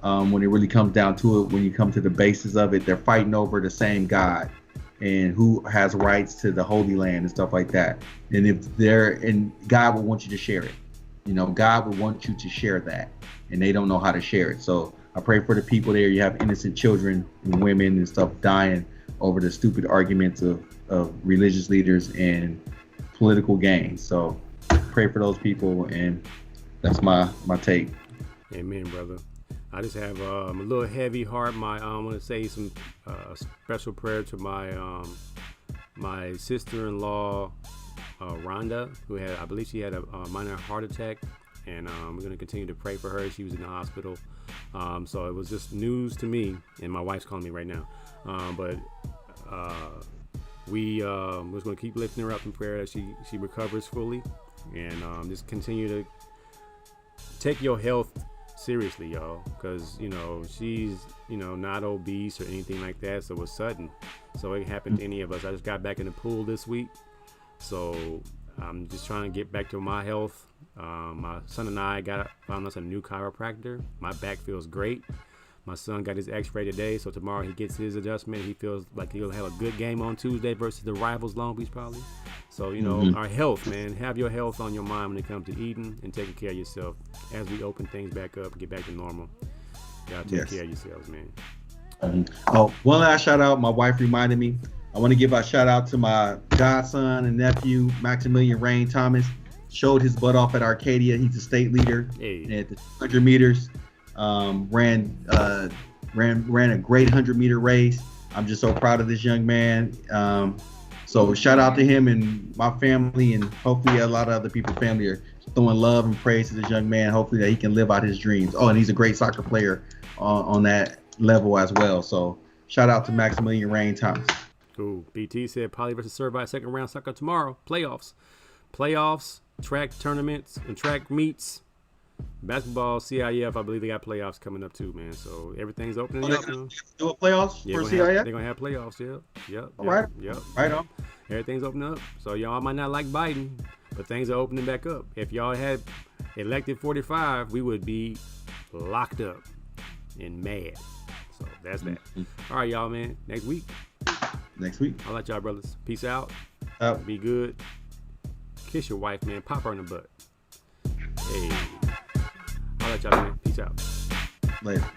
Speaker 2: when it really comes down to it. When you come to the basis of it, they're fighting over the same God and who has rights to the Holy Land and stuff like that. And God would want you to share it. God would want you to share that, and they don't know how to share it. So I pray for the people there. You have innocent children and women and stuff dying over the stupid arguments of religious leaders and political gains. So pray for those people, and that's my take.
Speaker 1: Amen, brother. I just have a little heavy heart. I want to say some special prayer to my sister-in-law, Rhonda, who I believe she had a minor heart attack, and we're going to continue to pray for her. She was in the hospital. So it was just news to me, and my wife's calling me right now. But we're going to keep lifting her up in prayer as she recovers fully, and just continue to take your health seriously, y'all, because she's not obese or anything like that, so it's sudden, so it happened to any of us. I just got back in the pool this week, so I'm just trying to get back to my health. My son and I found us a new chiropractor. My back feels great. My son got his x-ray today, so tomorrow he gets his adjustment. He feels like he'll have a good game on Tuesday versus the rivals Long Beach probably. So, our health, man. Have your health on your mind when it comes to eating and taking care of yourself. As we open things back up and get back to normal, you gotta take care of yourselves, man.
Speaker 2: One last shout out. My wife reminded me. I want to give a shout out to my godson and nephew, Maximilian Rain Thomas. Showed his butt off at Arcadia. He's a state leader at the 100 meters. Ran a great 100-meter race. I'm just so proud of this young man. So shout out to him and my family, and hopefully a lot of other people's family are throwing love and praise to this young man. Hopefully that he can live out his dreams. Oh, and he's a great soccer player on that level as well. So shout out to Maximilian Rain Thomas.
Speaker 1: Cool. BT said Poly versus Servite second round soccer tomorrow. Playoffs, track tournaments, and track meets. Basketball, CIF, I believe they got playoffs coming up too, man. So everything's opening up.
Speaker 2: Do a playoffs for CIF?
Speaker 1: They're going to have playoffs, Yep.
Speaker 2: All right.
Speaker 1: Yep.
Speaker 2: Right on.
Speaker 1: Everything's opening up. So y'all might not like Biden, but things are opening back up. If y'all had elected 45, we would be locked up and mad. So that's that. All right, y'all, man. Next week. I'll let y'all brothers. Peace out. Be good. Kiss your wife, man. Pop her in the butt. Hey. I'll let y'all, man. Peace out.
Speaker 2: Later.